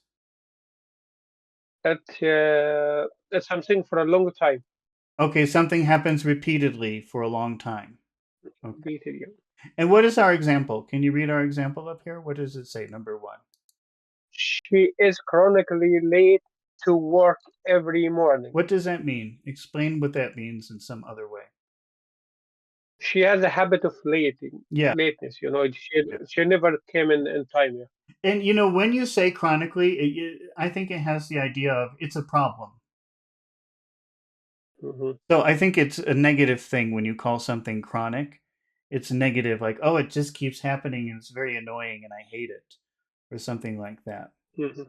That's something for a long time. Okay, something happens repeatedly for a long time. Okay. Repeatedly. And what is our example? Can you read our example up here? What does it say, number 1? She is chronically late to work every morning. What does that mean? Explain what that means in some other way. She has a habit of lateness, you know. She never came in time. Yeah. And you know, when you say chronically, I think it has the idea of it's a problem. Mm-hmm. So I think it's a negative thing when you call something chronic. It's negative, like, oh, it just keeps happening and it's very annoying and I hate it, or something like that. Mm-hmm.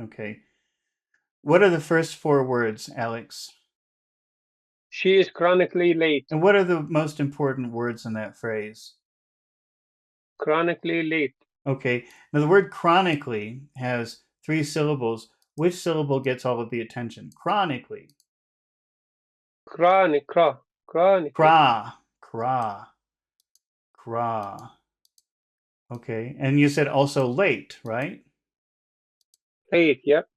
Okay. What are the first 4 words, Alex? She is chronically late. And what are the most important words in that phrase? Chronically late. Okay. Now the word chronically has 3 syllables. Which syllable gets all of the attention? Chronically. Chronically. Cra. Okay. And you said also late, right? Late, yep.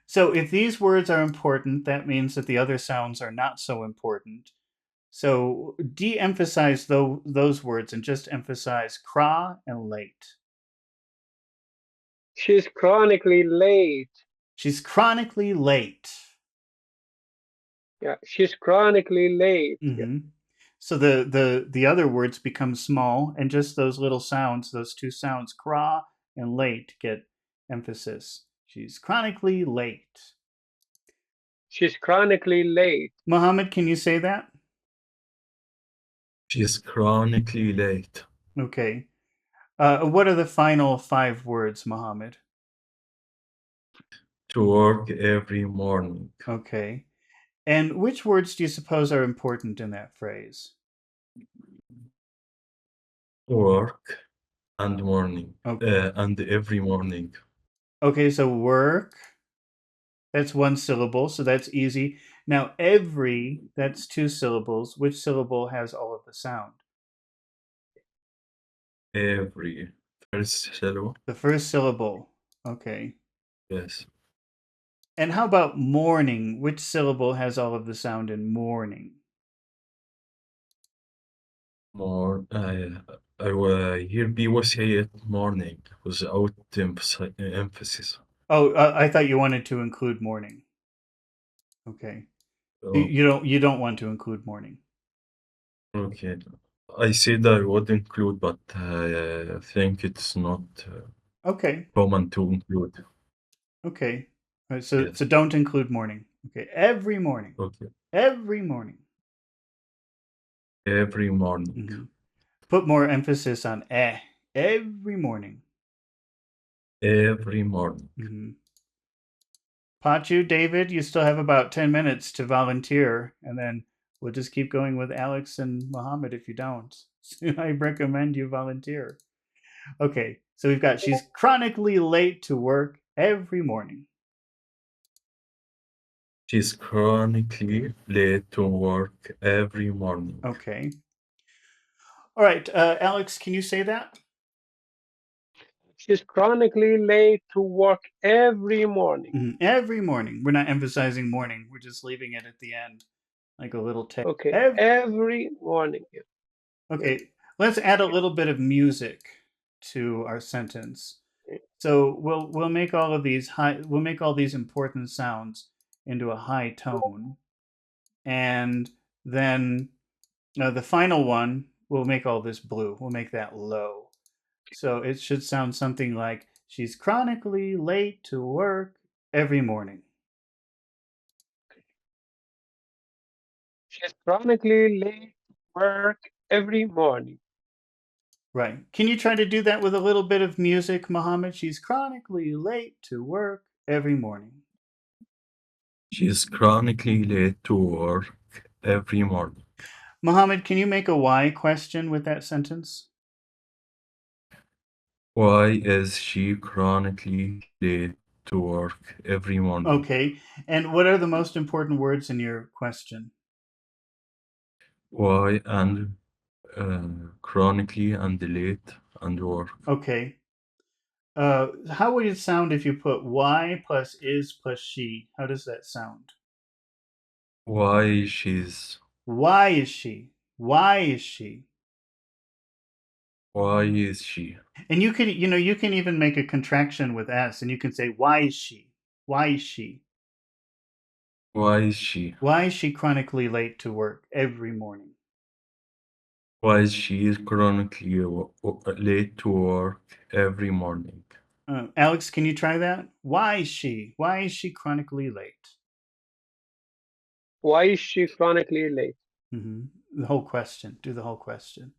So if these words are important, that means that the other sounds are not so important. So de-emphasize those words and just emphasize cra and late. She's chronically late. She's chronically late. Yeah, she's chronically late. Mm-hmm. Yeah. So the other words become small, and just those little sounds, those 2 sounds, cra and late, get emphasis. She's chronically late. She's chronically late. Mohammed, can you say that? She's chronically late. Okay. What are the final 5 words, Mohammed? To work every morning. Okay. And which words do you suppose are important in that phrase? Work and morning. Okay. And every morning. Okay, so work, that's 1 syllable, so that's easy. Now every, that's 2 syllables. Which syllable has all of the sound? Every. First syllable. The first syllable. Okay. Yes. And how about morning? Which syllable has all of the sound in morning? More. I hear people say it morning without emphasis. Oh, I thought you wanted to include morning. Okay. Oh, You don't want to include morning. okay. I said I would include, but I think it's not Okay. common to include. Okay. All right, so Yes. don't include morning. Okay. Every morning. Okay. Every morning. Every morning. Mm-hmm. Put more emphasis on every morning. Every morning. Mm-hmm. Pachu, David, you still have about 10 minutes to volunteer, and then we'll just keep going with Alex and Mohammed if you don't. I recommend you volunteer. Okay, so we've got she's chronically late to work every morning. She's chronically late to work every morning. Okay. All right, Alex, can you say that? She's chronically late to work every morning. Every morning. We're not emphasizing morning. We're just leaving it at the end, like a little text. Okay, every morning. Yeah. Okay, let's add a little bit of music to our sentence. So we'll make all of these we'll make all these important sounds into a high tone, and then the final one we'll make all this blue. We'll make that low. So it should sound something like she's chronically late to work every morning. She's chronically late to work every morning. Right. Can you try to do that with a little bit of music, Mohammed? She's chronically late to work every morning. She's chronically late to work every morning. Mohammed, can you make a why question with that sentence? Why is she chronically late to work every morning? Okay. And what are the most important words in your question? Why and chronically and late and work. Okay. How would it sound if you put why plus is plus she? How does that sound? Why she's Why is she? Why is she? why is she? And you can, you can even make a contraction with s, and you can say why is she? Why is she? Why is she? Why is she chronically late to work every morning? Why is she chronically late to work every morning? Alex, can you try that? Why is she? Why is she chronically late? Why is she chronically late? The whole question. Do the whole question.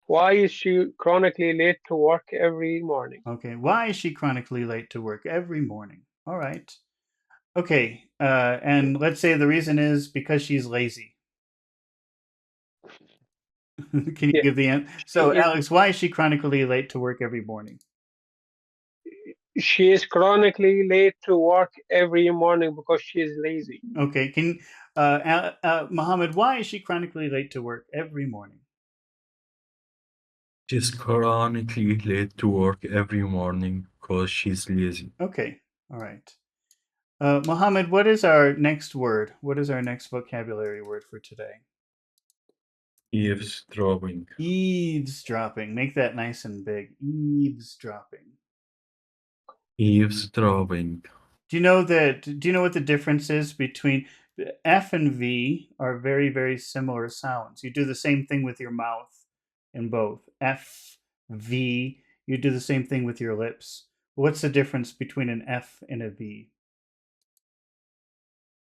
Why is she chronically late to work every morning? Okay. Why is she chronically late to work every morning? All right. Okay. And let's say the reason is because she's lazy. Can you Yeah. give the answer? So, Alex, why is she chronically late to work every morning? She is chronically late to work every morning because she is lazy. Okay. Mohammed, why is she chronically late to work every morning? She's chronically late to work every morning because she's lazy. Okay. All right. Mohammed, what is our next word? What is our next vocabulary word for today? Eavesdropping. Eavesdropping. Make that nice and big. Eavesdropping. Eavesdropping. Do you know what the difference is between F and V are very, very similar sounds. You do the same thing with your mouth in both. F, V, you do the same thing with your lips. What's the difference between an F and a V?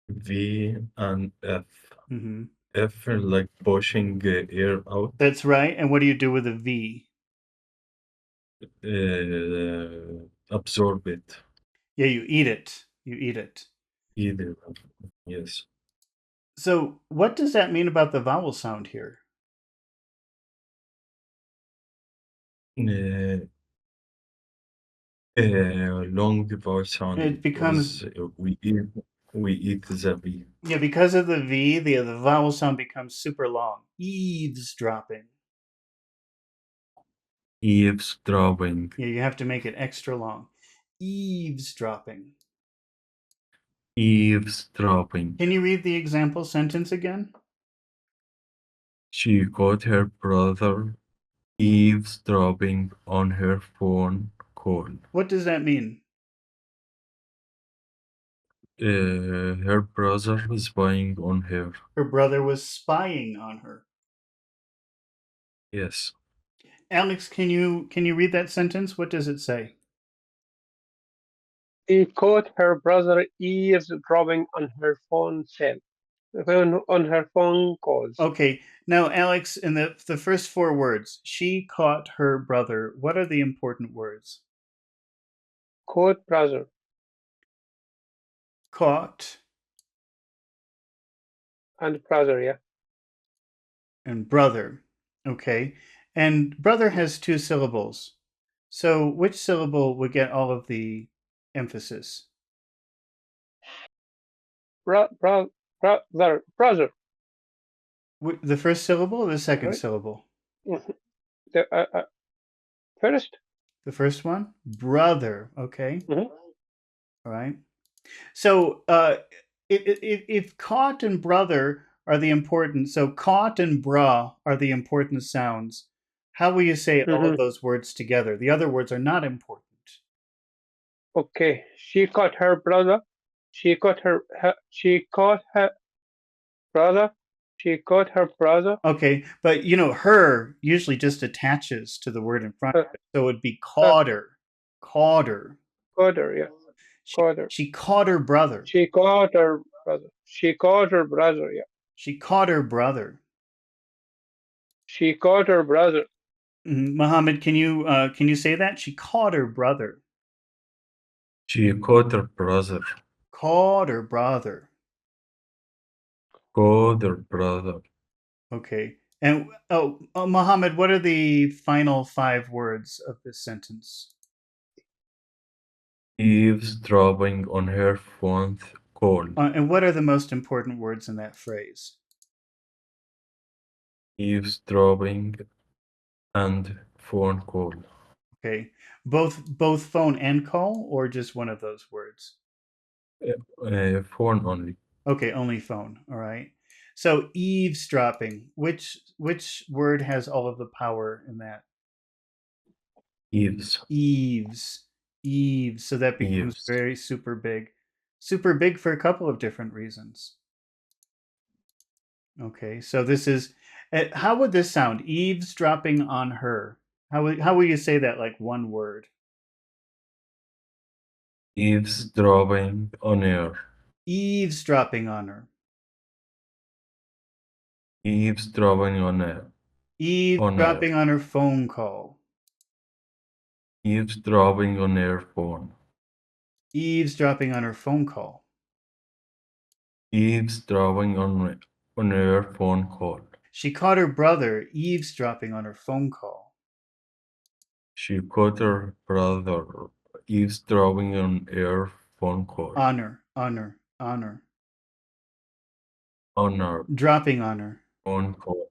V and F. Mm-hmm. F like pushing air out. That's right. And what do you do with a V? Absorb it. Yeah, you eat it. You eat it. Either. Yes. So, what does that mean about the vowel sound here? Long vowel sound. It becomes we eat the V. Yeah, because of the V, the vowel sound becomes super long. Eavesdropping. Eavesdropping. Yeah, you have to make it extra long. Eavesdropping. Eavesdropping. Can you read the example sentence again? She caught her brother eavesdropping on her phone call. What does that mean? Her brother was spying on her. Her brother was spying on her. Yes. Alex, can you read that sentence? What does it say? She caught her brother eavesdropping on her phone cell, on her phone calls. Okay, now Alex, in the first four words, she caught her brother. What are the important words? Caught brother. Caught. And brother, yeah. And brother. Okay. And brother has two syllables. So which syllable would get all of the emphasis? Brother. The first syllable or the second Right? syllable? Mhm. The, first. The first one? Brother. Okay. Mhm. All right. So if caught and brother are the important, so caught and bra are the important sounds, how will you say all of Mhm. those words together? The other words are not important. Okay. She caught her brother. She caught she caught her brother. She caught her brother. Okay, but her usually just attaches to the word in front Uh, of it. So it'd be uh, caughter. Caughter. caught her, yeah. She, Caught her. she caught her brother. She caught her brother. She caught her brother, yeah. She caught her brother. She caught her brother. Muhammad, can you say that? She caught her brother. She caught her brother. Caught her brother. Caught her brother. Okay. And Muhammad, what are the final 5 words of this sentence? Eavesdropping on her phone call. And what are the most important words in that phrase? Eavesdropping and phone call. Okay. Both phone and call, or just one of those words? Phone only. Okay, only phone. All right. So eavesdropping, which word has all of the power in that? Eaves. Eaves. Eaves. So that becomes Eaves. very super big. Super big for a couple of different reasons. Okay, so this is how would this sound? Eavesdropping on her. How would you say that like one word? Eavesdropping on her. Eavesdropping on her. Eavesdropping on her. Eavesdropping on her phone call. Eavesdropping on her phone. Eavesdropping on her phone call. Eavesdropping on her phone call. She caught her brother eavesdropping on her phone call. She caught her brother eavesdropping on her phone call. Honor. On her Dropping on her. phone call.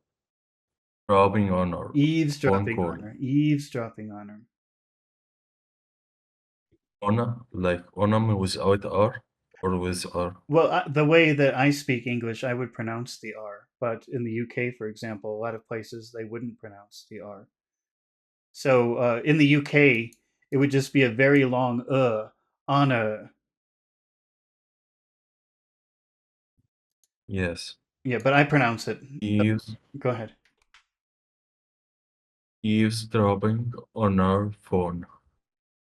Dropping on her phone Eavesdropping call. on her. Eavesdropping on her. Ona, like onam without R or with R? Well, the way that I speak English, I would pronounce the R. But in the UK, for example, a lot of places they wouldn't pronounce the R. So in the UK, it would just be a very long on a. Yes. Yeah, but I pronounce it. Eaves, Go ahead. eavesdropping on her phone.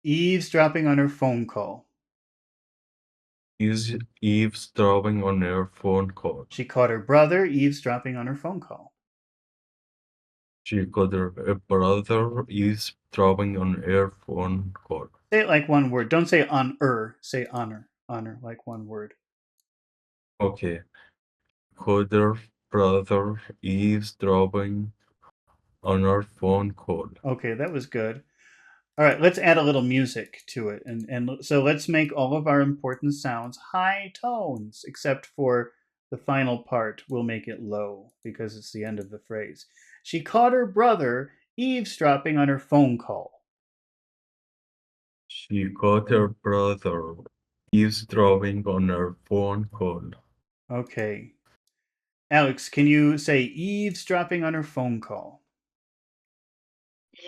Eavesdropping on her phone call. Is eavesdropping on her phone call. She caught her brother eavesdropping on her phone call. She caught her brother eavesdropping on her phone call. Say it like one word. Don't say on Say honor. Honor, like one word. Okay. Caught her brother eavesdropping on her phone call. Okay, that was good. All right, let's add a little music to it. And so let's make all of our important sounds high tones, except for the final part. We'll make it low because it's the end of the phrase. She caught her brother eavesdropping on her phone call. She caught her brother eavesdropping on her phone call. Okay. Alex, can you say eavesdropping on her phone call?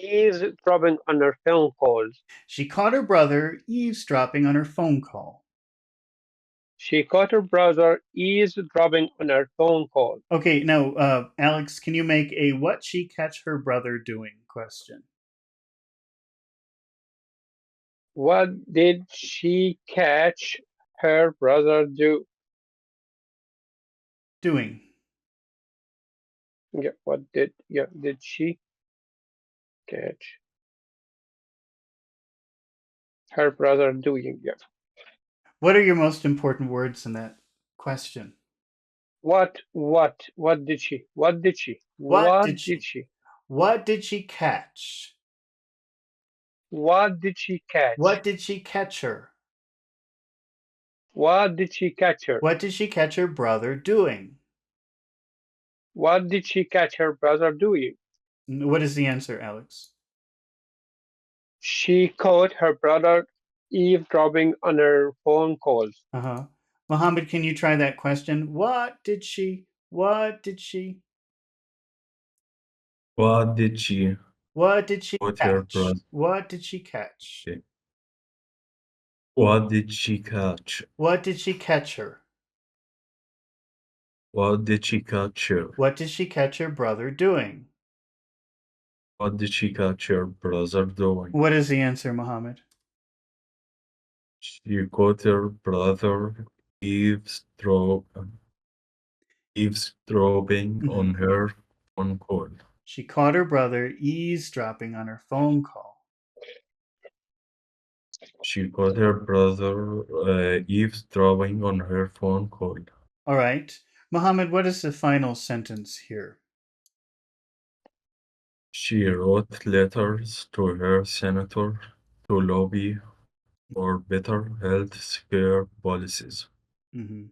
Eavesdropping on her phone calls. She caught her brother eavesdropping on her phone call. She caught her brother eavesdropping on her phone call. Okay, now, Alex, can you make a what she catch her brother doing question? What did she catch her brother Doing. Yeah, did she catch her brother doing? Yeah. What are your most important words in that question? What did she? What did she? What did What did she? she? What did she catch? What did she catch? What did she catch her? What did she catch her? What did she catch her brother doing? What did she catch her brother doing? What is the answer, Alex? She caught her brother eavesdropping on her phone calls. Uh-huh. Mohammed, can you try that question? What did she? What did she? What did she What did she put her catch? brother? What did she catch? Okay. What did she catch? What did she catch her? What did she catch her? What did she catch her brother doing? What did she catch her brother doing? What is the answer, Mohammed? She caught her brother eavesdropping on her phone call. She caught her brother eavesdropping on her phone call. She caught her brother eavesdropping on her phone call. All right. Mohammed, what is the final sentence here? She wrote letters to her senator to lobby for better health care policies. Mm-hmm.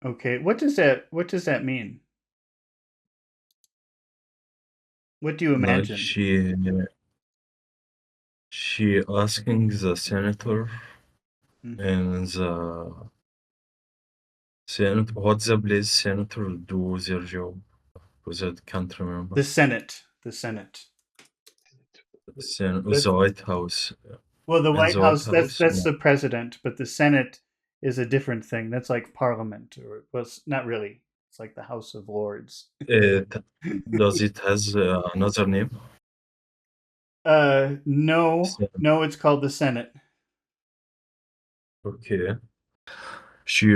Okay. What does that mean? What do you Like imagine? she asking the senator and the Senate, what's the place senator do their job? Because I can't remember. The Senate. The White House. Well, the In White the House, White House, that's no. the president, but the Senate is a different thing. That's like Parliament, or well, it's not really. It's like the House of Lords. Does it has another name? No, Senate. no, it's called the Senate. Okay. She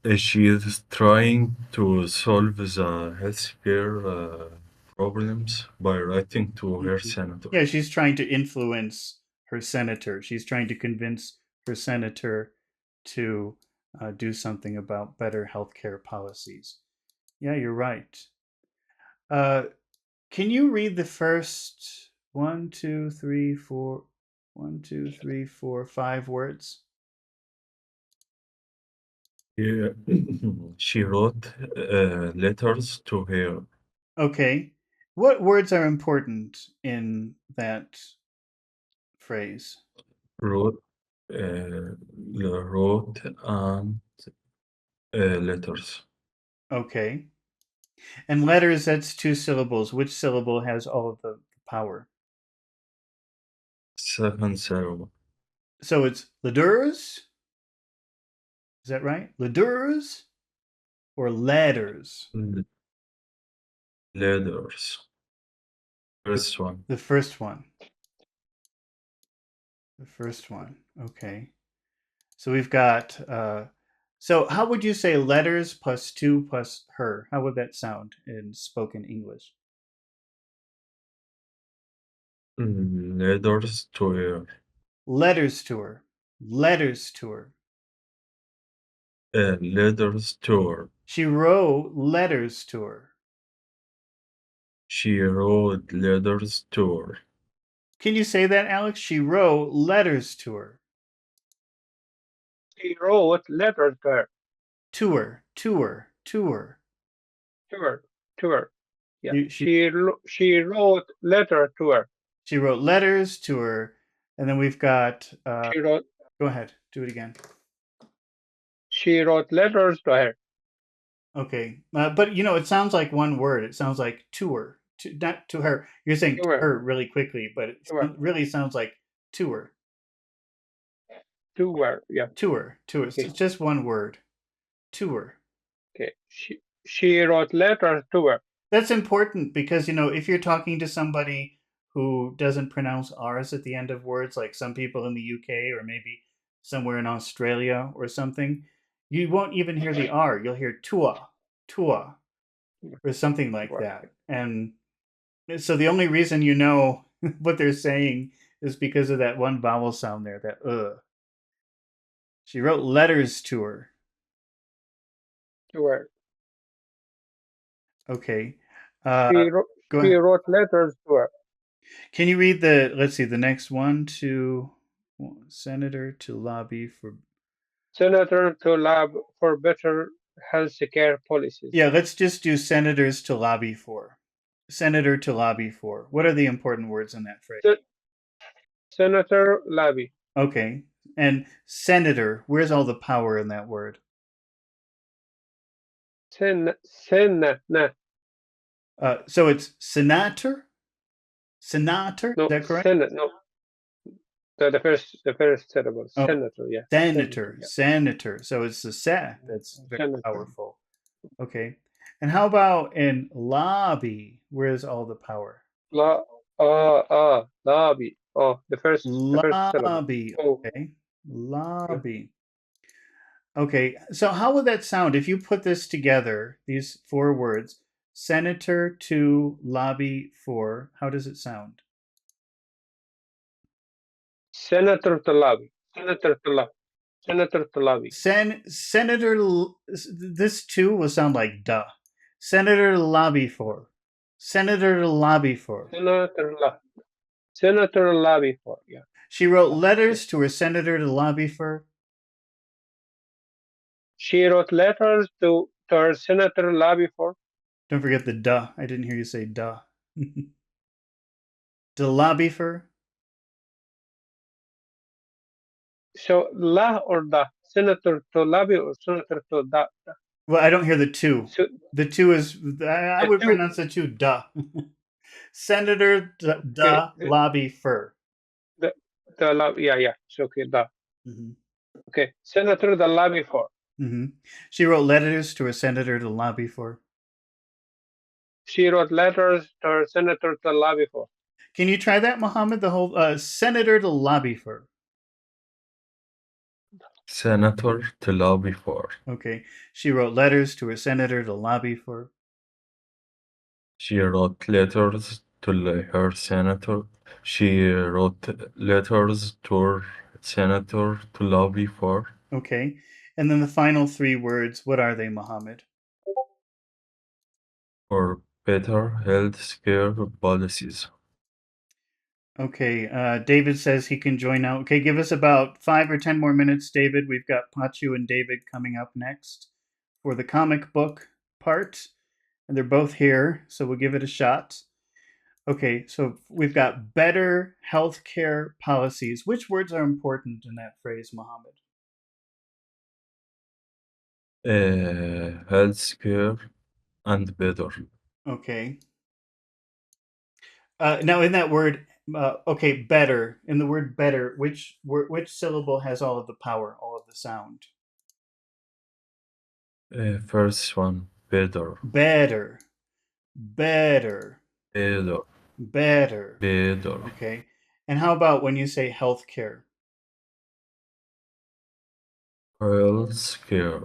is trying to solve the healthcare problems by writing to her senator. Yeah, she's trying to influence her senator. She's trying to convince her senator to do something about better healthcare policies. Yeah, you're right. Can you read the first 5 words? Yeah. She wrote letters to her. Okay. What words are important in that phrase? Wrote and letters. Okay. And letters, that's 2 syllables. Which syllable has all of the power? Second syllable. So it's letters? Is that right? Letters or letters? Letters. First one. The first one. The first one. Okay. So we've got so how would you say letters plus 2 plus her? How would that sound in spoken English? Letters to her. Letters to her. Letters to her. Letters to her. She wrote letters to her. She wrote letters to her. Can you say that, Alex? She wrote letters to her. She wrote letters to her. To her. To her. To her. To her. To her. Yeah. She wrote letter to her. She wrote letters to her, and then we've got. She wrote. Go ahead. Do it again. She wrote letters to her. Okay, but you know, it sounds like one word. It sounds like to her, not to her. You're saying to her really quickly, but it really sounds like to her. To her, yeah. To her, to her. Okay. It's just one word. To her. Okay. She wrote letters to her. That's important because, you know, if you're talking to somebody who doesn't pronounce R's at the end of words, like some people in the UK or maybe somewhere in Australia or something, you won't even hear the R. You'll hear tua, tua, or something like that. And so the only reason you know what they're saying is because of that one vowel sound there, that She wrote letters to her. Sure. Okay. She wrote, Go she ahead. wrote letters to her. Can you read the next one to senator to lobby for. Senator to lab for better health care policies. Yeah, let's just do senators to lobby for. Senator to lobby for. What are the important words in that phrase? Senator Labi. Okay. And senator, where's all the power in that word? Sen, na. So it's senator? Senator? No, Is that correct? Senate. No, the first syllable. Oh, Senator. Yeah. senator. Yeah. Senator. So it's the sa that's very Senator. powerful. Okay. And how about in lobby? Where's all the power? Lobby. Oh, the first syllable. Lobby. Oh, Okay. Lobby. Okay. So how would that sound if you put this together, these four words, senator to lobby for, how does it sound? Senator to lobby. Senator to lobby. Senator to lobby. Senator, this too will sound like duh. Senator to lobby for. Senator to lobby for. Senator lobby for. Yeah. She wrote letters to her senator to lobby for. She wrote letters to her senator lobby for. Don't forget the duh. I didn't hear you say duh. To lobby for. So la or da. Senator to lobby or senator to da. Well, I don't hear the two. So, The two is, I would two. pronounce the two duh. Senator da lobby for. The lobby. Yeah. So okay, da. Mm-hmm. Okay. Senator the lobby for. Mm-hmm. She wrote letters to her senator to lobby for. She wrote letters to her senator to lobby for. Can you try that, Muhammad? The whole senator to lobby for. Senator to lobby for. Okay. She wrote letters to her senator to lobby for. She wrote letters to her senator. She wrote letters to her senator to lobby for. Okay. And then the final three words, what are they, Muhammad? For better health care policies. Okay. David says he can join now. Okay, give us about 5 or 10 more minutes, David. We've got Pachu and David coming up next for the comic book part. And they're both here, so we'll give it a shot. Okay, so we've got better healthcare policies. Which words are important in that phrase, Mohammed? Health care and better. Okay. Now, in that word, okay, better. In the word better, which syllable has all of the power, all of the sound? First one, better. Better. Better. Better. Better. Better. Okay. And how about when you say healthcare? Health care.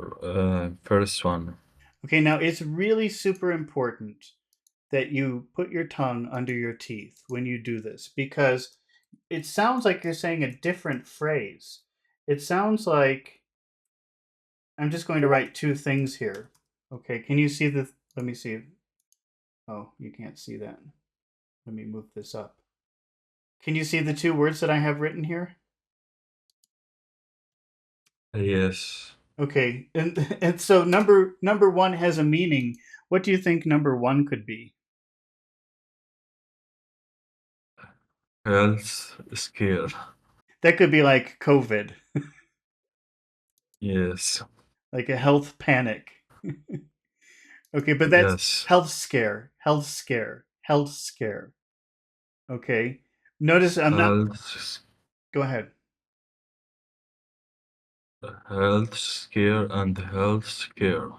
First one. Okay, now it's really super important that you put your tongue under your teeth when you do this because it sounds like you're saying a different phrase. It sounds like I'm just going to write two things here. Okay, can you see the, let me see. Oh, you can't see that. Let me move this up. Can you see the two words that I have written here? Yes. Okay, and so number one has a meaning. What do you think number one could be? Health scare. That could be like COVID. Yes. Like a health panic. Okay, but that's Yes. health scare. Health scare. Health scare. Okay. Notice I'm not. Health, Go ahead. health scare and health scare.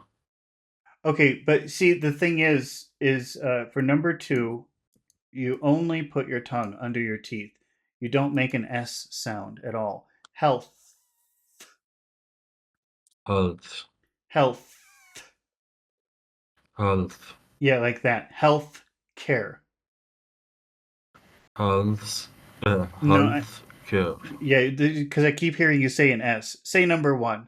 Okay, but see, the thing is for number two, you only put your tongue under your teeth. You don't make an S sound at all. Health. Health. Health. Health. Yeah, like that. Health care. Health. No, Health care. Yeah, because I keep hearing you say an S. Say number one.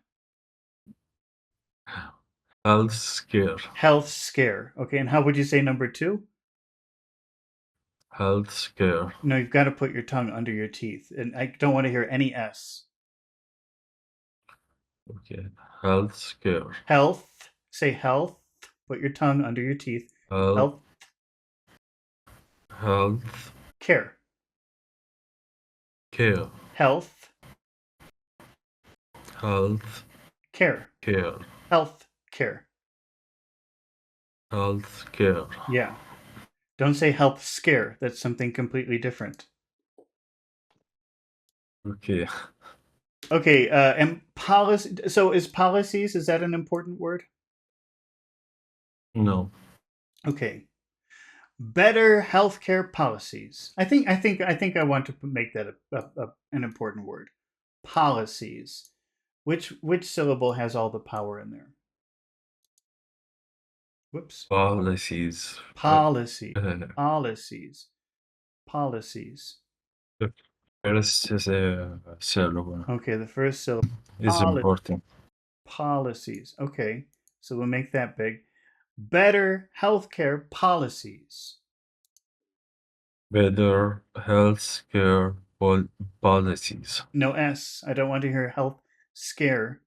Health scare. Health scare. Okay, and how would you say number 2? Health scare. No, you've got to put your tongue under your teeth, and I don't want to hear any S. Okay. Health scare. Health. Say health. Put your tongue under your teeth. Health. Health Health care. care. Health Health care. care. Health care. Health care. Yeah. Don't say health scare. That's something completely different. Okay. Okay, and policy. So is policies, is that an important word? No. Okay. Better healthcare policies. I think I want to make that an important word. Policies. Which syllable has all the power in there? Whoops. Policies. Policy. Uh, Policies. Policies. the first is a syllable Okay, the first syllable. is important. Policies. Okay, so we'll make that big. Better healthcare policies. Better health care policies. No S. I don't want to hear health scare.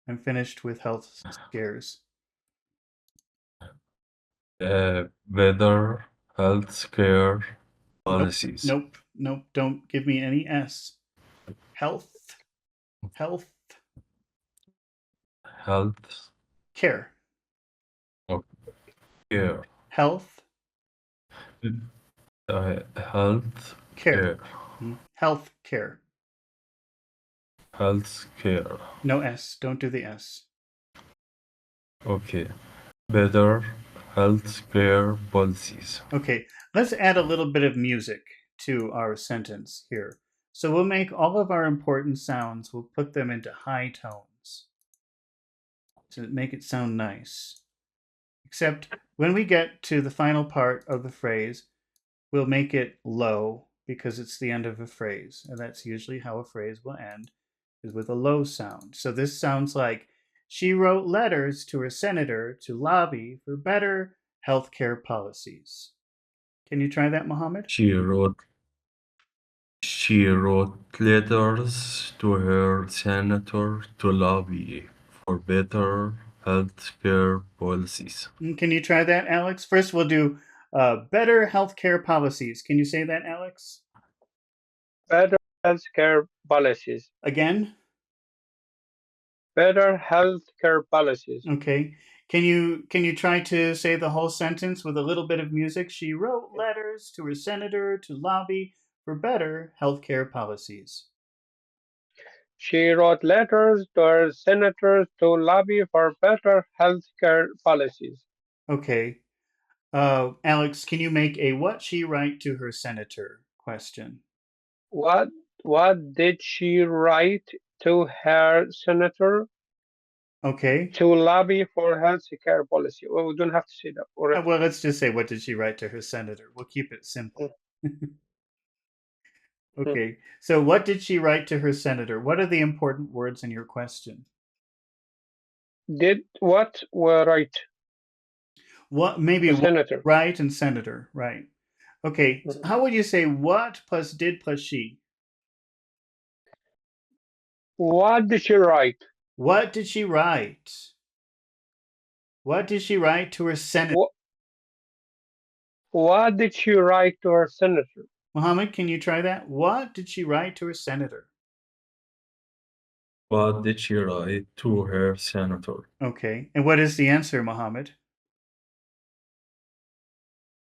I'm finished with health scares. Better health care policies. Nope. Don't give me any S. Health Health care. care. Health Health care. care. Health care. Health care. No S. Don't do the S. Okay. Better health care policies. Okay, let's add a little bit of music to our sentence here. So we'll make all of our important sounds, we'll put them into high tones to make it sound nice. Except when we get to the final part of the phrase, we'll make it low because it's the end of a phrase. And that's usually how a phrase will end, is with a low sound. So this sounds like, she wrote letters to her senator to lobby for better healthcare policies. Can you try that, Mohammed? She wrote letters to her senator to lobby for better health care policies. Can you try that, Alex? First, we'll do better healthcare policies. Can you say that, Alex? Better healthcare policies. Again? Better healthcare policies. Okay. Can you try to say the whole sentence with a little bit of music? She wrote letters to her senator to lobby for better healthcare policies. She wrote letters to her senators to lobby for better healthcare policies. Okay. Alex, can you make a what she write to her senator question? What did she write to her senator Okay. to lobby for healthcare policy? Well, we don't have to say that. Well, let's just say, what did she write to her senator? We'll keep it simple. Okay. So what did she write to her senator? What are the important words in your question? Did what were right? What, maybe The what, senator. right, and senator, right. Okay. So how would you say what plus did plus she? What did she write? What did she write? What did she write to her senator? What did she write to her senator? Mohammed, can you try that? What did she write to her senator? What did she write to her senator? Okay. And what is the answer, Mohammed?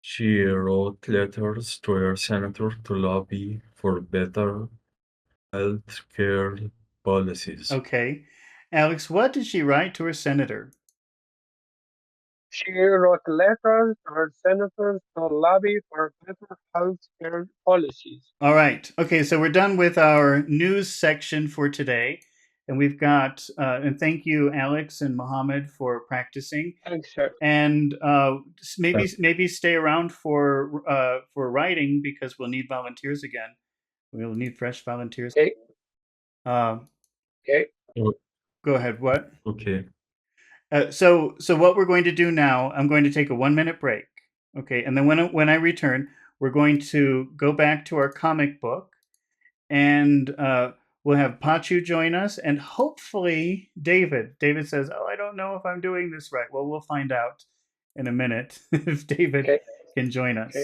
She wrote letters to her senator to lobby for better health care policies. Okay. Alex, what did she write to her senator? She wrote letters to her senators to lobby for better health care policies. All right. Okay, so we're done with our news section for today. And we've got, and thank you, Alex and Mohammed, for practicing. Thanks, sir. And maybe stay around for writing, because we'll need volunteers again. We'll need fresh volunteers. Okay. Okay. Okay. Go ahead. What? Okay. So what we're going to do now, I'm going to take a 1-minute break. Okay. And then when I return, we're going to go back to our comic book, and we'll have Pachu join us, and hopefully David. David says, "Oh, I don't know if I'm doing this right." Well, we'll find out in a minute if David Okay. can join us.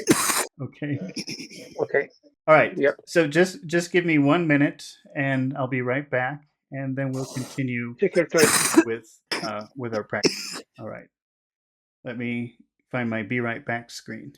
Okay. Okay. Okay. All right. Yep. So just give me 1 minute, and I'll be right back, and then we'll continue Take your time. with our practice. All right. Let me find my Be Right Back screen.